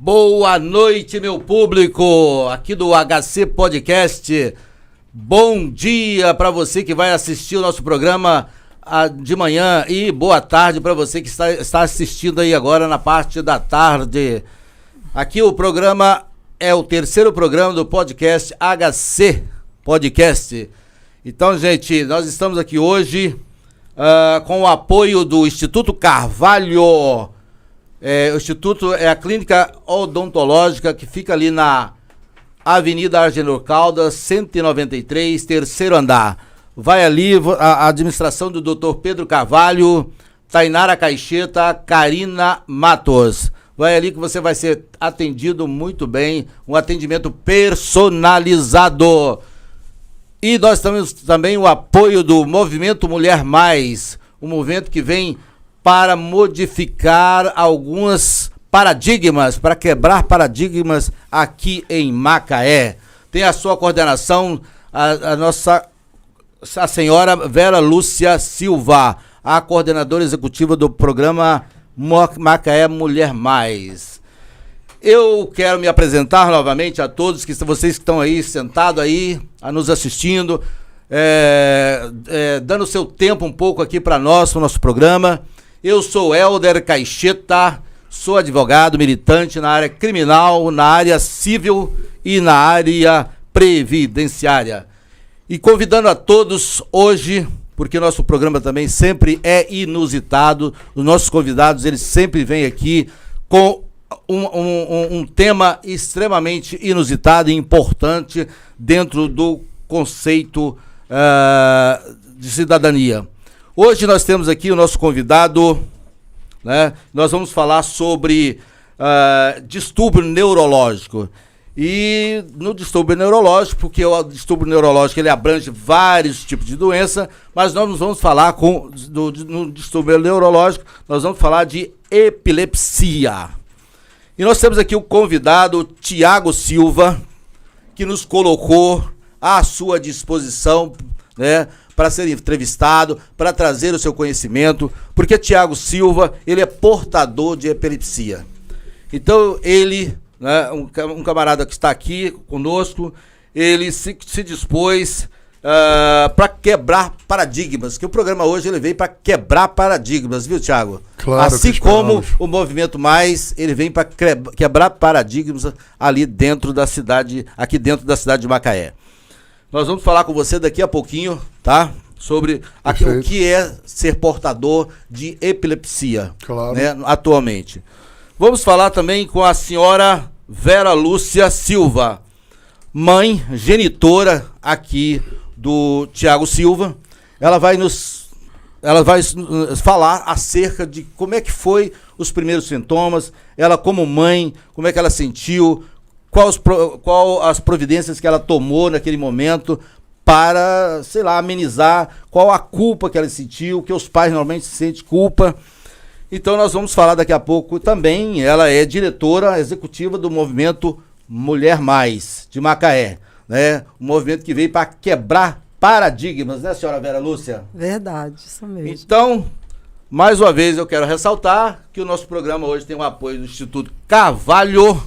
Boa noite, meu público, aqui do HC Podcast. Bom dia para você que vai assistir o nosso programa de manhã e boa tarde para você que está assistindo aí agora na parte da tarde. Aqui o programa é o terceiro programa do podcast HC Podcast. Então, gente, nós estamos aqui hoje com o apoio do Instituto Carvalho. O Instituto é a clínica odontológica que fica ali na Avenida Agenor Caldas, 193, terceiro andar. Vai ali a administração do Dr. Pedro Carvalho, Tainara Caixeta, Karina Matos. Vai ali que você vai ser atendido muito bem, um atendimento personalizado. E nós temos também o apoio do Movimento Mulher Mais, um movimento que vem para modificar alguns paradigmas, para quebrar paradigmas aqui em Macaé. Tem a sua coordenação a senhora Vera Lúcia Silva, a coordenadora executiva do programa Macaé Mulher Mais. Eu quero me apresentar novamente a todos, vocês que estão aí sentados aí, nos assistindo, dando seu tempo um pouco aqui para nós, para o nosso programa. Eu sou Helder Caixeta, sou advogado militante na área criminal, na área civil e na área previdenciária. E convidando a todos hoje, porque nosso programa também sempre é inusitado, os nossos convidados eles sempre vêm aqui com um tema extremamente inusitado e importante dentro do conceito de cidadania. Hoje nós temos aqui o nosso convidado, né? Nós vamos falar sobre distúrbio neurológico. E no distúrbio neurológico, porque o distúrbio neurológico ele abrange vários tipos de doença, mas nós vamos falar no distúrbio neurológico, nós vamos falar de epilepsia. E nós temos aqui o convidado Tiago Silva, que nos colocou à sua disposição, né, para ser entrevistado, para trazer o seu conhecimento, porque Tiago Silva, ele é portador de epilepsia. Então, ele, né, um camarada que está aqui conosco, ele se dispôs para quebrar paradigmas, que o programa hoje ele veio para quebrar paradigmas, viu, Tiago? Claro, assim como o Movimento Mais, ele vem para quebrar paradigmas ali dentro da cidade, aqui dentro da cidade de Macaé. Nós vamos falar com você daqui a pouquinho, tá? Sobre o que é ser portador de epilepsia, claro, né, atualmente. Vamos falar também com a senhora Vera Lúcia Silva, mãe genitora aqui do Tiago Silva. Ela vai falar acerca de como é que foi os primeiros sintomas, ela como mãe, como é que ela sentiu, qual as providências que ela tomou naquele momento para, sei lá, amenizar, qual a culpa que ela sentiu, que os pais normalmente sentem culpa. Então nós vamos falar daqui a pouco também, ela é diretora executiva do movimento Mulher Mais, de Macaé, né? Um movimento que veio para quebrar paradigmas, né, senhora Vera Lúcia? Verdade, isso mesmo. Então, mais uma vez eu quero ressaltar que o nosso programa hoje tem o apoio do Instituto Carvalho,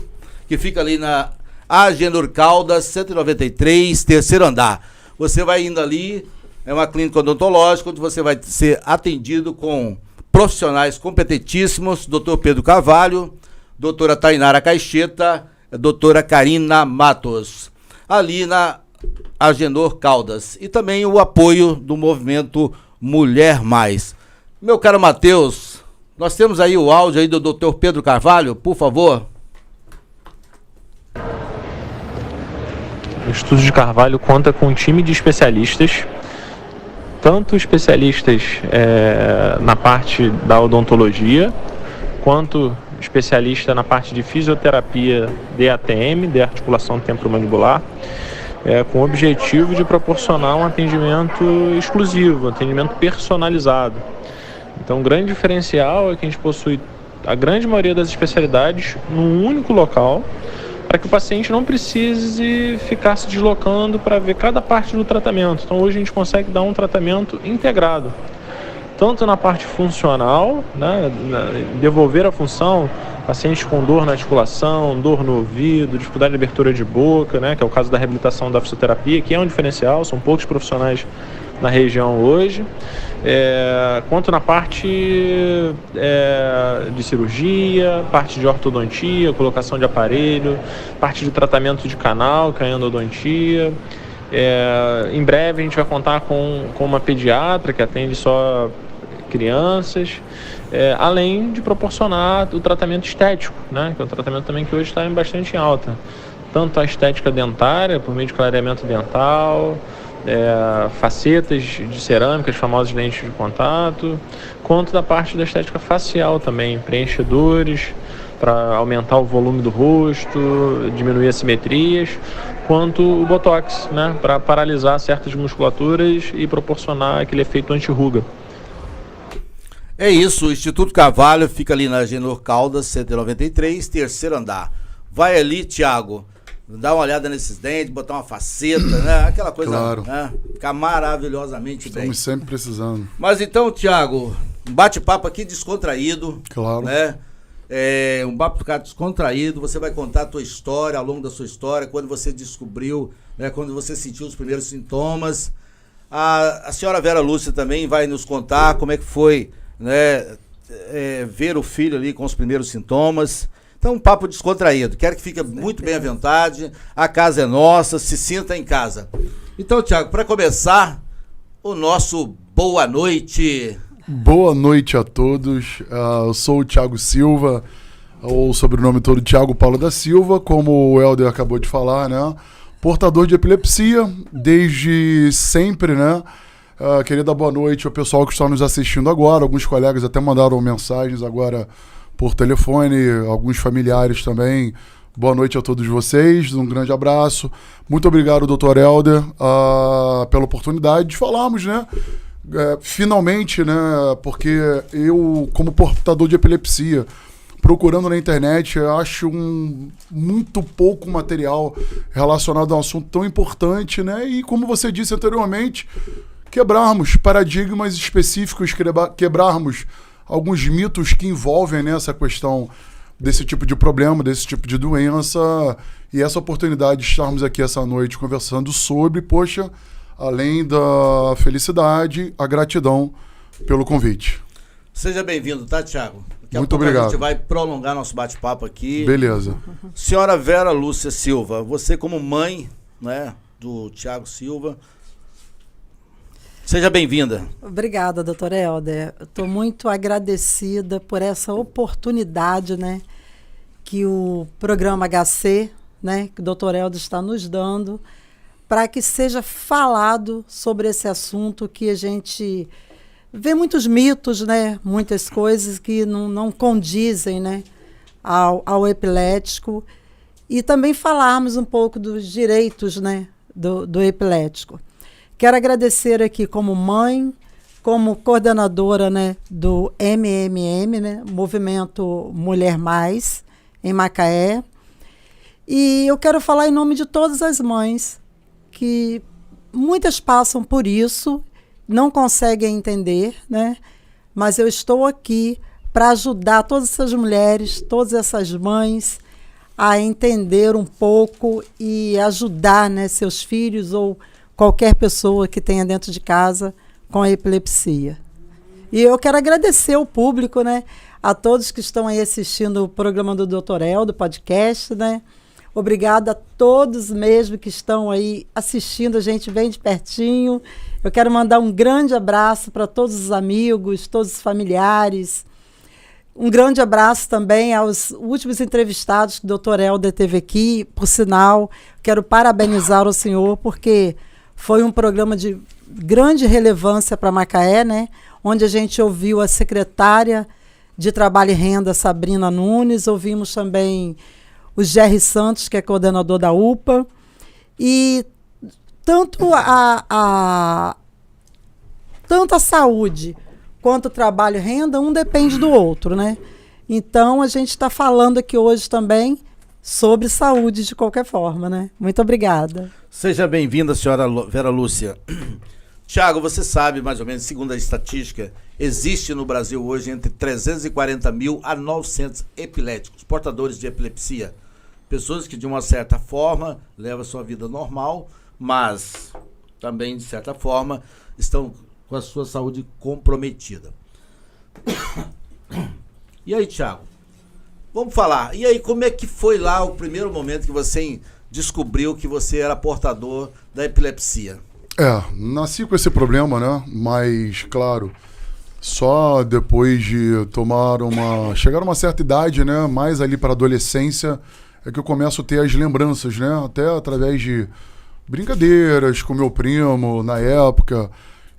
que fica ali na Agenor Caldas, 193, terceiro andar. Você vai indo ali, é uma clínica odontológica, onde você vai ser atendido com profissionais competentíssimos, Dr. Pedro Carvalho, doutora Tainara Caixeta, doutora Karina Matos, ali na Agenor Caldas. E também o apoio do movimento Mulher Mais. Meu caro Matheus, nós temos aí o áudio aí do Dr. Pedro Carvalho, por favor. O Instituto de Carvalho conta com um time de especialistas, tanto especialistas na parte da odontologia, quanto especialista na parte de fisioterapia DATM, de articulação temporomandibular, com o objetivo de proporcionar um atendimento exclusivo, um atendimento personalizado. Então, o grande diferencial é que a gente possui a grande maioria das especialidades num único local, para que o paciente não precise ficar se deslocando para ver cada parte do tratamento. Então, hoje a gente consegue dar um tratamento integrado, tanto na parte funcional, né, devolver a função, pacientes com dor na articulação, dor no ouvido, dificuldade de abertura de boca, né, que é o caso da reabilitação da fisioterapia, que é um diferencial, são poucos profissionais na região hoje, quanto na parte de cirurgia, parte de ortodontia, colocação de aparelho, parte de tratamento de canal, que é a endodontia. Em breve a gente vai contar com uma pediatra que atende só crianças, além de proporcionar o tratamento estético, né, que é um tratamento também que hoje está bastante em alta. Tanto a estética dentária, por meio de clareamento dental, facetas de cerâmica, as famosas lentes de contato, quanto da parte da estética facial também, preenchedores para aumentar o volume do rosto, diminuir assimetrias, quanto o Botox, né, para paralisar certas musculaturas e proporcionar aquele efeito anti-ruga. É isso, o Instituto Carvalho fica ali na Agenor Caldas, 193, terceiro andar. Vai ali, Thiago, dá uma olhada nesses dentes, botar uma faceta, né? Aquela coisa, claro, né? Ficar maravilhosamente bem. Estamos sempre precisando. Mas então, Thiago, um bate-papo aqui descontraído. Claro. Né? Um bate-papo descontraído, você vai contar a tua história, ao longo da sua história, quando você descobriu, né? Quando você sentiu os primeiros sintomas. A senhora Vera Lúcia também vai nos contar como é que foi, né? Ver o filho ali com os primeiros sintomas. Então, um papo descontraído. Quero que fique muito bem à vontade. A casa é nossa, se sinta em casa. Então, Thiago, para começar, o nosso boa noite. Boa noite a todos. Eu sou o Thiago Silva, ou sobrenome todo Thiago Paulo da Silva, como o Helder acabou de falar, né? Portador de epilepsia, desde sempre, né? Queria dar boa noite ao pessoal que está nos assistindo agora. Alguns colegas até mandaram mensagens agora por telefone, alguns familiares também. Boa noite a todos vocês, um grande abraço. Muito obrigado, Dr. Helder, pela oportunidade de falarmos, né? Finalmente, né? Porque eu, como portador de epilepsia, procurando na internet, eu acho muito pouco material relacionado a um assunto tão importante, né? E como você disse anteriormente, quebrarmos paradigmas específicos, quebrarmos alguns mitos que envolvem, né, essa questão desse tipo de problema, desse tipo de doença, e essa oportunidade de estarmos aqui essa noite conversando sobre, poxa, além da felicidade, a gratidão pelo convite. Seja bem-vindo, tá, Thiago? Daqui Muito a pouco obrigado. A gente vai prolongar nosso bate-papo aqui. Beleza. Senhora Vera Lúcia Silva, você como mãe, né, do Thiago Silva, seja bem-vinda. Obrigada, doutor Helder. Estou muito agradecida por essa oportunidade, né, que o programa HC, né, que o doutor Helder está nos dando, para que seja falado sobre esse assunto que a gente vê muitos mitos, né, muitas coisas que não condizem, né, ao epilético, e também falarmos um pouco dos direitos, né, do epilético. Quero agradecer aqui como mãe, como coordenadora, né, do MMM, né, Movimento Mulher Mais, em Macaé. E eu quero falar em nome de todas as mães, que muitas passam por isso, não conseguem entender, né, mas eu estou aqui para ajudar todas essas mulheres, todas essas mães a entender um pouco e ajudar, né, seus filhos ou qualquer pessoa que tenha dentro de casa com a epilepsia. E eu quero agradecer ao público, né, a todos que estão aí assistindo o programa do Dr. El, do podcast, né. Obrigada a todos mesmo que estão aí assistindo a gente bem de pertinho. Eu quero mandar um grande abraço para todos os amigos, todos os familiares. Um grande abraço também aos últimos entrevistados que o Dr. Helder teve aqui. Por sinal, quero parabenizar o senhor, porque foi um programa de grande relevância para Macaé, né? Onde a gente ouviu a secretária de Trabalho e Renda, Sabrina Nunes, ouvimos também o Jerry Santos, que é coordenador da UPA, e tanto a saúde quanto o trabalho e renda, um depende do outro, né? Então, a gente está falando aqui hoje também sobre saúde de qualquer forma, né? Muito obrigada. Seja bem-vinda, senhora Vera Lúcia. Tiago, você sabe, mais ou menos, segundo a estatística, existe no Brasil hoje entre 340 mil a 900 epiléticos, portadores de epilepsia. Pessoas que, de uma certa forma, levam a sua vida normal, mas também, de certa forma, estão com a sua saúde comprometida. E aí, Tiago? Vamos falar. E aí, como é que foi lá o primeiro momento que você descobriu que você era portador da epilepsia? Nasci com esse problema, né? Mas, claro, só depois de chegar a uma certa idade, né? Mais ali para a adolescência, é que eu começo a ter as lembranças, né? Até através de brincadeiras com meu primo, na época,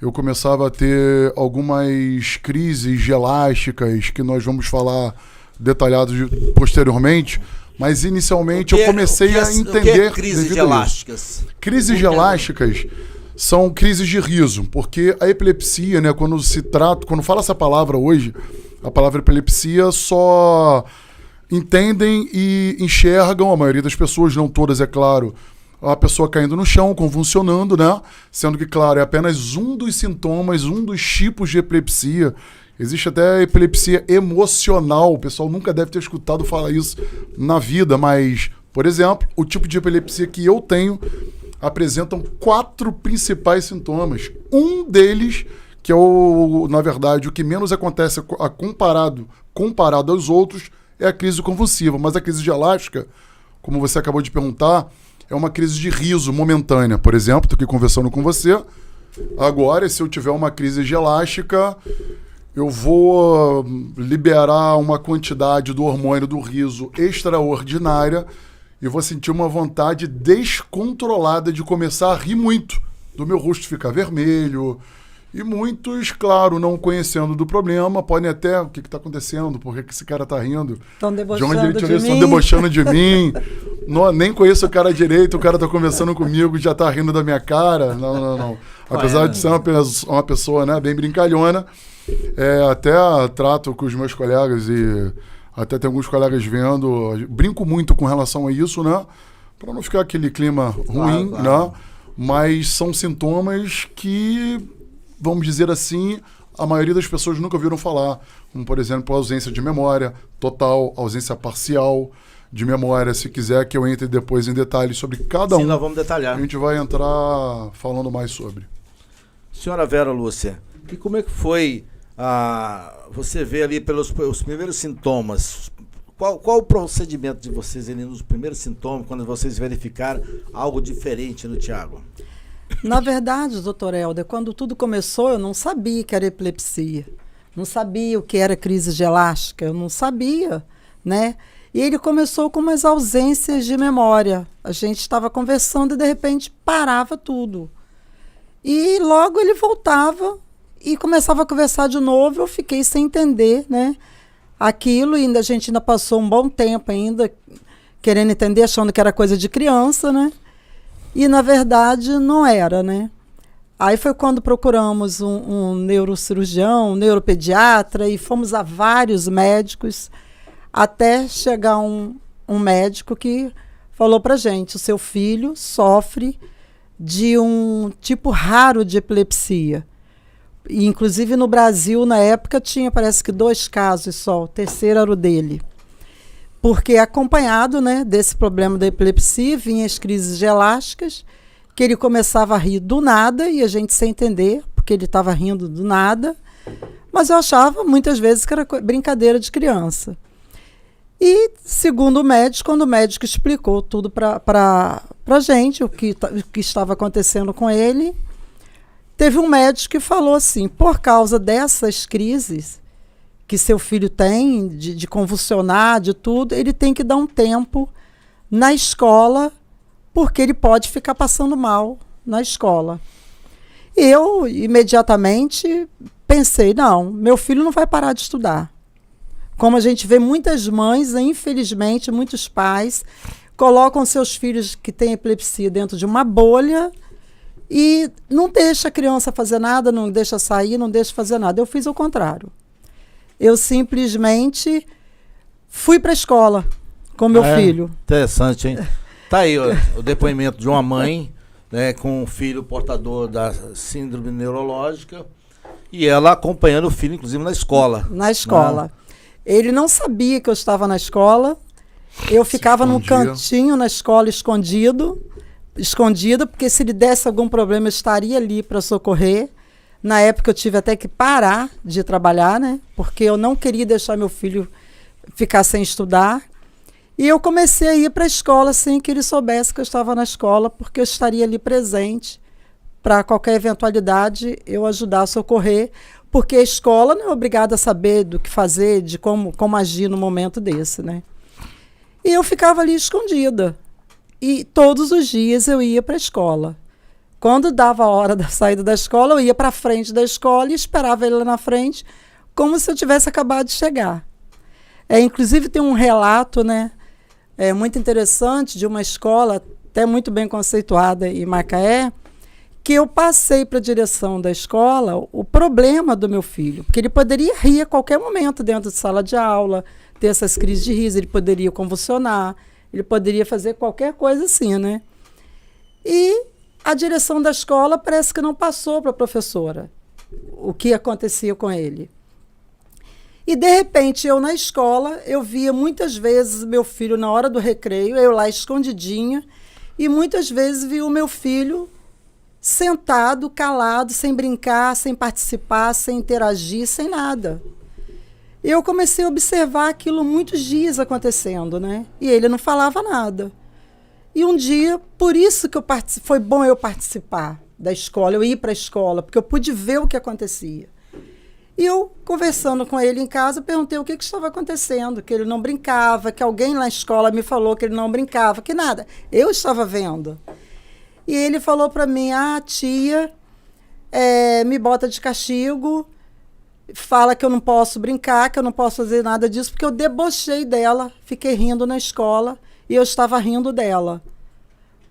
eu começava a ter algumas crises elásticas, que nós vamos falar detalhados posteriormente, mas inicialmente eu comecei a entender... O que é crises elásticas? Crises elásticas são crises de riso, porque a epilepsia, né, quando fala essa palavra hoje, a palavra epilepsia só entendem e enxergam, a maioria das pessoas, não todas, é claro, a pessoa caindo no chão, convulsionando, né? Sendo que, claro, é apenas um dos sintomas, um dos tipos de epilepsia. Existe até a epilepsia emocional, o pessoal nunca deve ter escutado falar isso na vida, mas, por exemplo, o tipo de epilepsia que eu tenho apresentam 4 principais sintomas. Um deles, que é na verdade, o que menos acontece comparado aos outros, é a crise convulsiva. Mas a crise elástica, como você acabou de perguntar, é uma crise de riso momentânea. Por exemplo, estou aqui conversando com você. Agora, se eu tiver uma crise elástica, eu vou liberar uma quantidade do hormônio do riso extraordinária e vou sentir uma vontade descontrolada de começar a rir muito, do meu rosto ficar vermelho. E muitos, claro, não conhecendo do problema, podem até... O que está acontecendo? Por que esse cara está rindo? Estão debochando de onde ele tirou isso? mim. Estão debochando de mim. Não, nem conheço o cara direito, o cara está conversando comigo e já está rindo da minha cara. Não. Apesar de ser uma pessoa, né, bem brincalhona, até trato com os meus colegas e até tem alguns colegas vendo, brinco muito com relação a isso, né? Para não ficar aquele clima ruim, claro. Né? Mas são sintomas que, vamos dizer assim, a maioria das pessoas nunca ouviram falar. Como, por exemplo, a ausência de memória total, ausência parcial de memória. Se quiser que eu entre depois em detalhes sobre cada Sim, nós vamos detalhar. A gente vai entrar falando mais sobre. Senhora Vera Lúcia, e como é que foi você vê ali os primeiros sintomas? Qual o procedimento de vocês ali nos primeiros sintomas, quando vocês verificaram algo diferente no Tiago? Na verdade, doutor Helder, quando tudo começou, eu não sabia que era epilepsia. Não sabia o que era crise elástica, eu não sabia, né? E ele começou com umas ausências de memória. A gente estava conversando e, de repente, parava tudo. E logo ele voltava e começava a conversar de novo. Eu fiquei sem entender, né, aquilo, e a gente ainda passou um bom tempo ainda querendo entender, achando que era coisa de criança, né? E, na verdade, não era, né? Aí foi quando procuramos um neurocirurgião, um neuropediatra, e fomos a vários médicos, até chegar um médico que falou pra gente: o seu filho sofre de um tipo raro de epilepsia. E, inclusive, no Brasil, na época, tinha, parece que 2 casos só. O terceiro era o dele. Porque, acompanhado, né, desse problema da epilepsia, vinham as crises elásticas, que ele começava a rir do nada, e a gente sem entender, porque ele estava rindo do nada. Mas eu achava, muitas vezes, que era brincadeira de criança. E, segundo o médico, quando o médico explicou tudo para a gente, o que estava acontecendo com ele, teve um médico que falou assim: por causa dessas crises que seu filho tem, de convulsionar, de tudo, ele tem que dar um tempo na escola, porque ele pode ficar passando mal na escola. Eu, imediatamente, pensei: não, meu filho não vai parar de estudar. Como a gente vê muitas mães, infelizmente, muitos pais, colocam seus filhos que têm epilepsia dentro de uma bolha e não deixa a criança fazer nada, não deixa sair, não deixa fazer nada. Eu fiz o contrário. Eu simplesmente fui para a escola com meu filho. Interessante, hein? Tá aí o depoimento de uma mãe né, com um filho portador da síndrome neurológica, e ela acompanhando o filho, inclusive, na escola. Na escola. Ele não sabia que eu estava na escola. Eu ficava num cantinho na escola escondida, porque se ele desse algum problema, eu estaria ali para socorrer. Na época eu tive até que parar de trabalhar, né? Porque eu não queria deixar meu filho ficar sem estudar. E eu comecei a ir para a escola sem que ele soubesse que eu estava na escola, porque eu estaria ali presente para qualquer eventualidade eu ajudar a socorrer, porque a escola não é obrigada a saber do que fazer, de como agir no momento desse, né? E eu ficava ali escondida. E todos os dias eu ia para a escola. Quando dava a hora da saída da escola, eu ia para a frente da escola e esperava ele lá na frente, como se eu tivesse acabado de chegar. Inclusive tem um relato, né, muito interessante de uma escola, até muito bem conceituada em Macaé, que eu passei para a direção da escola o problema do meu filho, porque ele poderia rir a qualquer momento dentro de sala de aula, ter essas crises de riso, ele poderia convulsionar, ele poderia fazer qualquer coisa assim, né? E a direção da escola parece que não passou para a professora o que acontecia com ele. E, de repente, eu na escola, eu via muitas vezes meu filho na hora do recreio, eu lá escondidinha, e muitas vezes via o meu filho sentado, calado, sem brincar, sem participar, sem interagir, sem nada. Eu comecei a observar aquilo muitos dias acontecendo, né? E ele não falava nada. E um dia, por isso que foi bom eu participar da escola, eu ir para a escola, porque eu pude ver o que acontecia. E eu, conversando com ele em casa, perguntei o que estava acontecendo, que ele não brincava, que alguém na escola me falou que ele não brincava, que nada. Eu estava vendo. E ele falou para mim, tia, me bota de castigo, fala que eu não posso brincar, que eu não posso fazer nada disso, porque eu debochei dela, fiquei rindo na escola e eu estava rindo dela.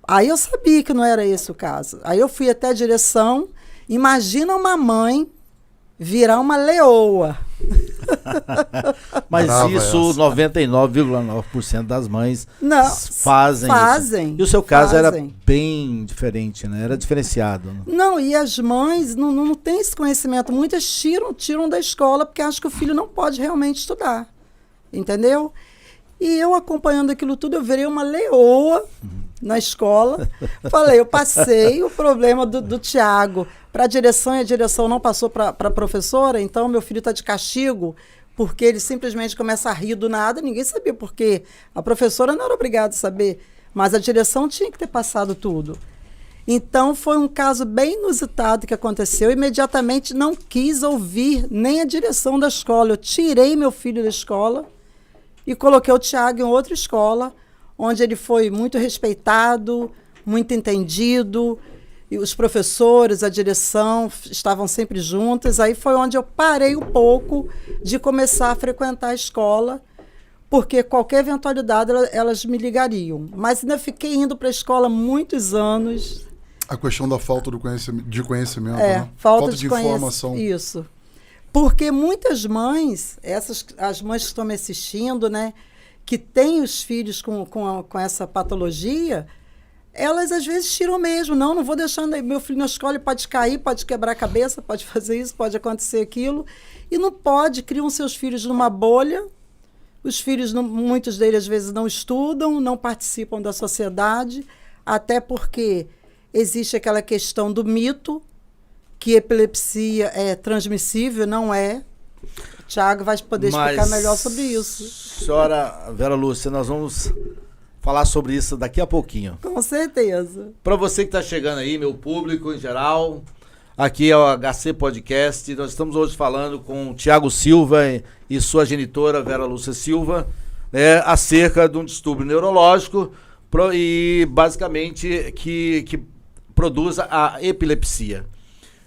Aí eu sabia que não era esse o caso. Aí eu fui até a direção, imagina uma mãe virar uma leoa. Mas isso 99,9% das mães fazem. E o seu caso era bem diferente, né? Era diferenciado. Né? Não, e as mães não têm esse conhecimento. Muitas tiram da escola porque acham que o filho não pode realmente estudar. Entendeu? E eu acompanhando aquilo tudo, eu virei uma leoa na escola. Falei, eu passei o problema do Tiago para a direção, e a direção não passou para a professora, então meu filho está de castigo, porque ele simplesmente começa a rir do nada, ninguém sabia por quê. A professora não era obrigada a saber, mas a direção tinha que ter passado tudo. Então foi um caso bem inusitado que aconteceu. Imediatamente não quis ouvir nem a direção da escola. Eu tirei meu filho da escola e coloquei o Tiago em outra escola, onde ele foi muito respeitado, muito entendido, e os professores, a direção estavam sempre juntas. Aí foi onde eu parei um pouco de começar a frequentar a escola, porque qualquer eventualidade elas me ligariam. Mas ainda fiquei indo para a escola muitos anos. A questão da falta de conhecimento, né? Falta de informação. Isso. Porque muitas mães, as mães que estão me assistindo, né, que têm os filhos com essa patologia, elas às vezes tiram mesmo. Não vou deixar meu filho na escola, ele pode cair, pode quebrar a cabeça, pode fazer isso, pode acontecer aquilo. E não pode, criam seus filhos numa bolha. Os filhos, muitos deles às vezes não estudam, não participam da sociedade, até porque existe aquela questão do mito, que epilepsia é transmissível, não é. O Tiago vai poder explicar melhor sobre isso. Senhora Vera Lúcia, nós vamos falar sobre isso daqui a pouquinho. Com certeza. Para você que está chegando aí, meu público em geral, aqui é o HC Podcast. Nós estamos hoje falando com o Tiago Silva e sua genitora Vera Lúcia Silva, né, acerca de um distúrbio neurológico e basicamente que produz a epilepsia.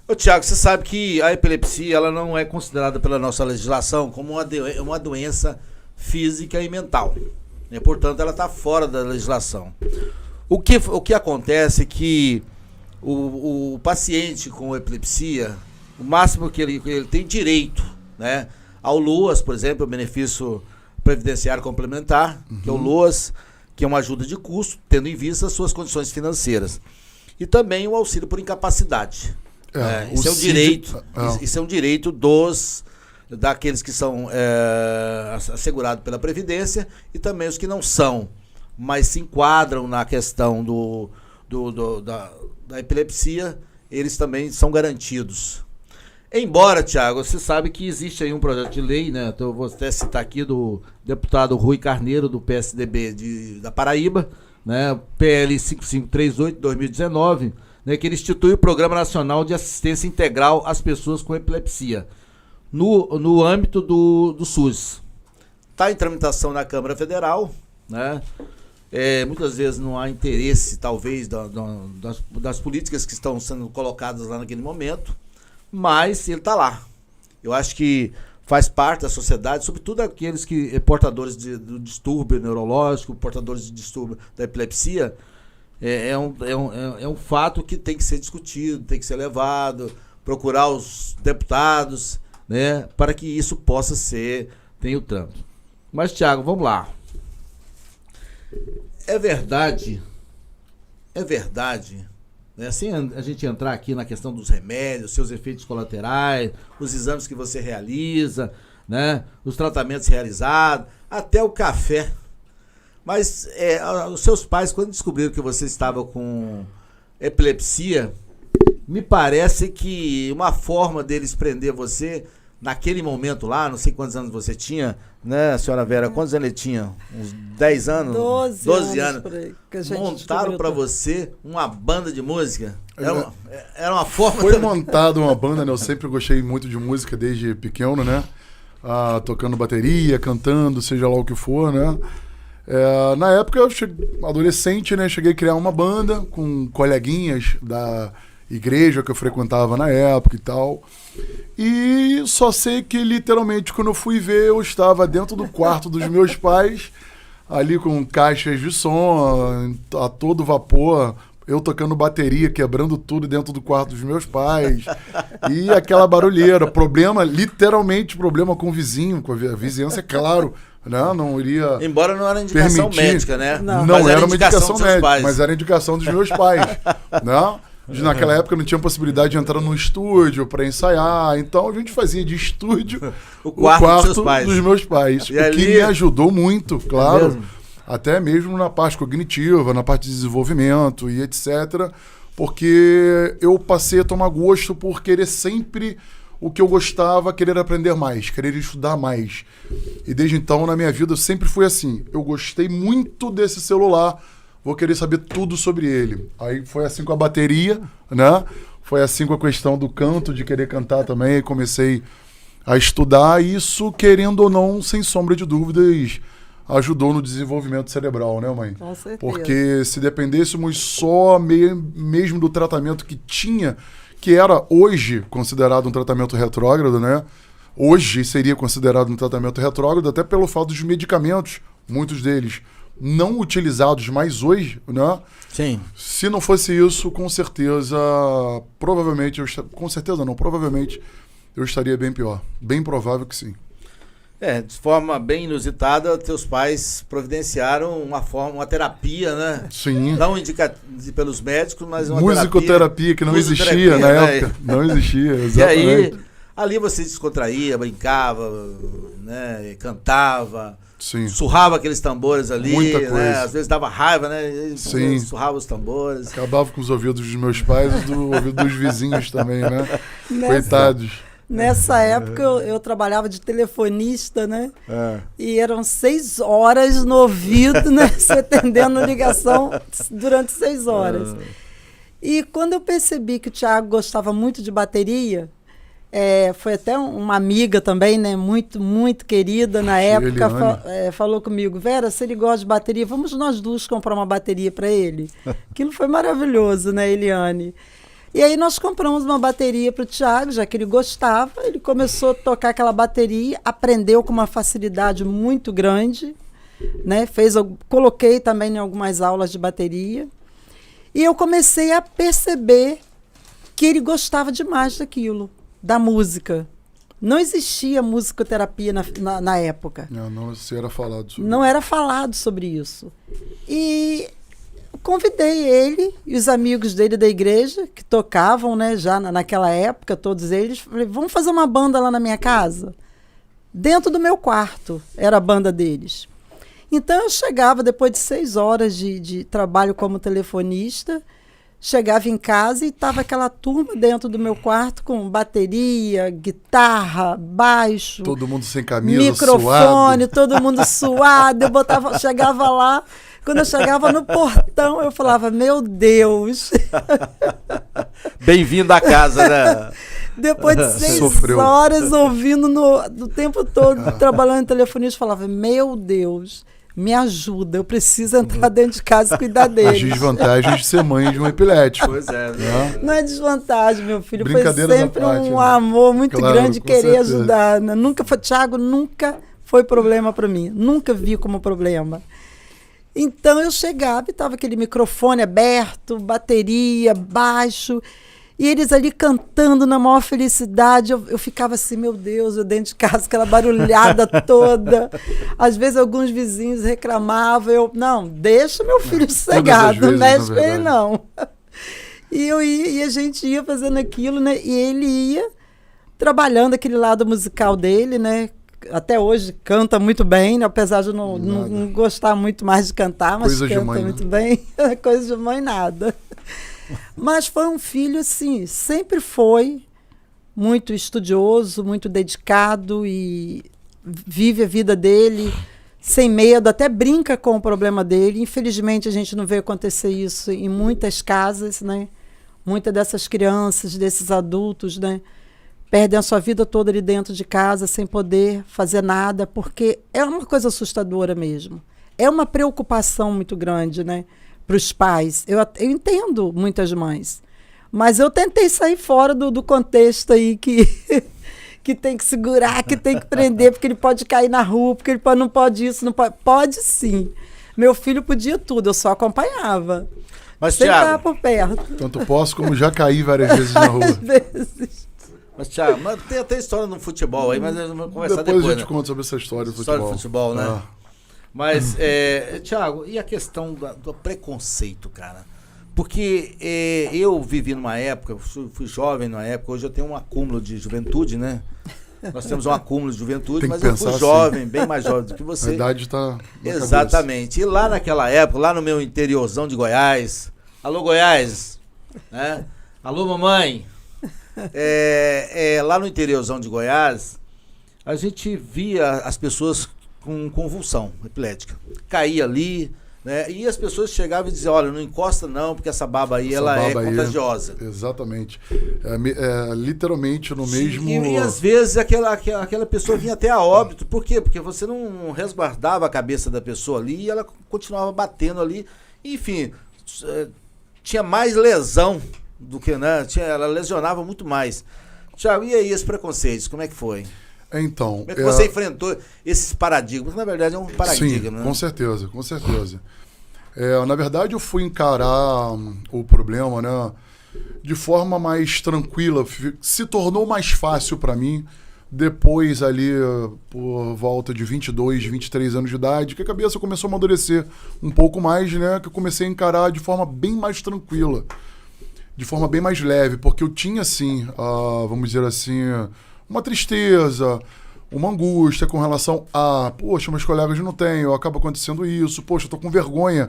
Ô, Tiago, você sabe que a epilepsia ela não é considerada pela nossa legislação como uma doença física e mental. Né? Portanto, ela está fora da legislação. O que acontece é que o paciente com epilepsia, o máximo que ele tem direito, né, ao LOAS, por exemplo, o benefício previdenciário complementar, que é o LOAS, que é uma ajuda de custo, tendo em vista as suas condições financeiras. e também o auxílio por incapacidade. Isso é um direito. Isso é um direito daqueles que são assegurados pela Previdência e também os que não são, mas se enquadram na questão da epilepsia, eles também são garantidos. Embora, Tiago, você sabe que existe aí um projeto de lei, né? Então, eu vou até citar aqui do deputado Rui Carneiro, do PSDB da Paraíba, né? PL 5538 de 2019, né? Que ele institui o Programa Nacional de Assistência Integral às Pessoas com Epilepsia, no âmbito do SUS. Está em tramitação na Câmara Federal, né? Muitas vezes não há interesse, talvez, das políticas que estão sendo colocadas lá naquele momento, mas ele está lá. Eu acho que faz parte da sociedade, sobretudo aqueles que portadores do distúrbio neurológico, portadores de distúrbio da epilepsia, é um fato que tem que ser discutido, tem que ser levado, procurar os deputados, né, para que isso possa ser, tem o tanto. Mas, Tiago, vamos lá. É verdade, né? Sem a gente entrar aqui na questão dos remédios, seus efeitos colaterais, os exames que você realiza, né? Os tratamentos realizados, até o café. Mas os seus pais, quando descobriram que você estava com epilepsia, me parece que uma forma deles prender você, naquele momento lá, não sei quantos anos você tinha, né, senhora Vera? Quantos anos ele tinha? Uns 10 anos? 12 anos. Por aí, montaram para você uma banda de música? Era uma forma... Foi montada uma banda, né? Eu sempre gostei muito de música desde pequeno, né? Tocando bateria, cantando, seja lá o que for, né? Na época, adolescente, né? Cheguei a criar uma banda com coleguinhas da igreja que eu frequentava na época e tal. E só sei que, literalmente, quando eu fui ver, eu estava dentro do quarto dos meus pais, ali com caixas de som, a todo vapor, eu tocando bateria, quebrando tudo dentro do quarto dos meus pais. E aquela barulheira. Literalmente, problema com o vizinho, com a vizinhança, é claro. Né? Não iria. Embora não era indicação médica, né? Não era uma indicação médica, mas era indicação dos meus pais. Né? Naquela época não tinha possibilidade de entrar no estúdio para ensaiar, então a gente fazia de estúdio o quarto dos meus pais. E o que me ajudou muito, claro, até mesmo na parte cognitiva, na parte de desenvolvimento e etc. Porque eu passei a tomar gosto por querer sempre o que eu gostava, querer aprender mais, querer estudar mais. E desde então, na minha vida, eu sempre fui assim. Eu gostei muito desse celular, vou querer saber tudo sobre ele. Aí foi assim com a bateria, né? Foi assim com a questão do canto, de querer cantar também. Comecei a estudar isso, querendo ou não, sem sombra de dúvidas, ajudou no desenvolvimento cerebral, né, mãe? Com certeza. Porque se dependêssemos só mesmo do tratamento que tinha, que era hoje considerado um tratamento retrógrado, né? Hoje seria considerado um tratamento retrógrado, até pelo fato dos medicamentos, muitos deles não utilizados mais hoje, né? Sim. Se não fosse isso, com certeza, provavelmente eu estaria bem pior. Bem provável que sim. De forma bem inusitada, teus pais providenciaram uma terapia, né? Sim. Não indicada pelos médicos, mas uma musicoterapia que não existia na época. Não existia, exatamente. E aí, ali você descontraía, brincava, né? Cantava. Sim. Surrava aqueles tambores ali, muita coisa. Né? Às vezes dava raiva, né? Sim. Surrava os tambores. Acabava com os ouvidos dos meus pais e do ouvido dos vizinhos também, né? Coitados. Nessa época eu trabalhava de telefonista, né? E eram 6 horas no ouvido, né? Você atendendo a ligação durante 6 horas. E quando eu percebi que o Tiago gostava muito de bateria, foi até uma amiga também, né? Muito, muito querida na época, falou comigo: Vera, se ele gosta de bateria, vamos nós duas comprar uma bateria para ele. Aquilo foi maravilhoso, né, Eliane? E aí nós compramos uma bateria para o Tiago, já que ele gostava. Ele começou a tocar aquela bateria, aprendeu com uma facilidade muito grande, né? Coloquei também em algumas aulas de bateria. E eu comecei a perceber que ele gostava demais daquilo, da música. Não existia musicoterapia na época. Não se era falado sobre Não era falado sobre isso. E convidei ele e os amigos dele da igreja, que tocavam, né, já naquela época, todos eles. Falei, vamos fazer uma banda lá na minha casa? Dentro do meu quarto, era a banda deles. Então eu chegava, depois de 6 horas de trabalho como telefonista, chegava em casa e estava aquela turma dentro do meu quarto com bateria, guitarra, baixo. Todo mundo sem camisa, microfone, suado. todo mundo suado. Chegava lá, quando eu chegava no portão, eu falava, meu Deus. Bem-vindo à casa, né? Depois de 6 Sofreu. horas ouvindo do tempo todo, trabalhando em telefonista, eu falava, meu Deus, me ajuda, eu preciso entrar dentro de casa e cuidar As deles. desvantagens de ser mãe de um epilético. Pois é. Né? Não é desvantagem, meu filho. Foi Brincadeiras à sempre parte, um né? amor muito Claro, grande com querer certeza. ajudar. Né? Thiago nunca foi problema para mim. Nunca vi como problema. Então eu chegava e estava aquele microfone aberto, bateria, baixo, e eles ali cantando na maior felicidade. Eu ficava assim, meu Deus, eu dentro de casa, aquela barulhada toda. Às vezes alguns vizinhos reclamavam, não, deixa meu filho sossegado, não vezes, mexe na com ele verdade. não. E eu ia, e a gente ia fazendo aquilo, né? E ele ia trabalhando aquele lado musical dele, né? Até hoje canta muito bem, né? Apesar de eu não gostar muito mais de cantar, mas Coisa de canta mãe, né? muito bem. Coisa de mãe, nada. Mas foi um filho, assim, sempre foi muito estudioso, muito dedicado e vive a vida dele sem medo, até brinca com o problema dele. Infelizmente, a gente não vê acontecer isso em muitas casas, né? Muitas dessas crianças, desses adultos, né? Perdem a sua vida toda ali dentro de casa sem poder fazer nada, porque é uma coisa assustadora mesmo. É uma preocupação muito grande, né? Para os pais. Eu entendo muitas mães, mas eu tentei sair fora do contexto aí que tem que segurar, que tem que prender, porque ele pode cair na rua, porque ele não pode isso, não pode. Pode sim. Meu filho podia tudo, eu só acompanhava. Mas, sem estar Thiago, por perto. Tanto posso como já caí várias vezes na rua. Às vezes. mas tem até história no futebol aí, mas nós vamos conversar Depois depois. a gente Né? conta sobre essa história do História futebol. do futebol, né? Ah. Mas, Thiago, e a questão do preconceito, cara? Porque eu vivi numa época, fui jovem numa época, hoje eu tenho um acúmulo de juventude, né? Nós temos um acúmulo de juventude, Tem que mas eu fui pensar jovem, assim. bem mais jovem do que A você. idade está Exatamente. E lá naquela época, lá no meu interiorzão de Goiás, alô Goiás, né? Alô mamãe. Lá no interiorzão de Goiás, a gente via as pessoas com convulsão epilética. Caía ali, né? E as pessoas chegavam e diziam, olha, não encosta não, porque essa baba aí, ela é contagiosa. Exatamente. Literalmente no mesmo... E às vezes aquela pessoa vinha até a óbito. Por quê? Porque você não resguardava a cabeça da pessoa ali e ela continuava batendo ali. Enfim, tinha mais lesão do que, né? Ela lesionava muito mais. Thiago, e aí esses preconceitos, como é que foi? Então... Como é que você enfrentou esses paradigmas? Na verdade é um paradigma, Sim, né? com certeza, com certeza. Na verdade eu fui encarar o problema, né, de forma mais tranquila. Se tornou mais fácil para mim depois ali por volta de 22, 23 anos de idade, que a cabeça começou a amadurecer um pouco mais, né, que eu comecei a encarar de forma bem mais tranquila, de forma bem mais leve, porque eu tinha assim, vamos dizer assim, uma tristeza, uma angústia com relação a, poxa, meus colegas não têm, acaba acontecendo isso, poxa, eu tô com vergonha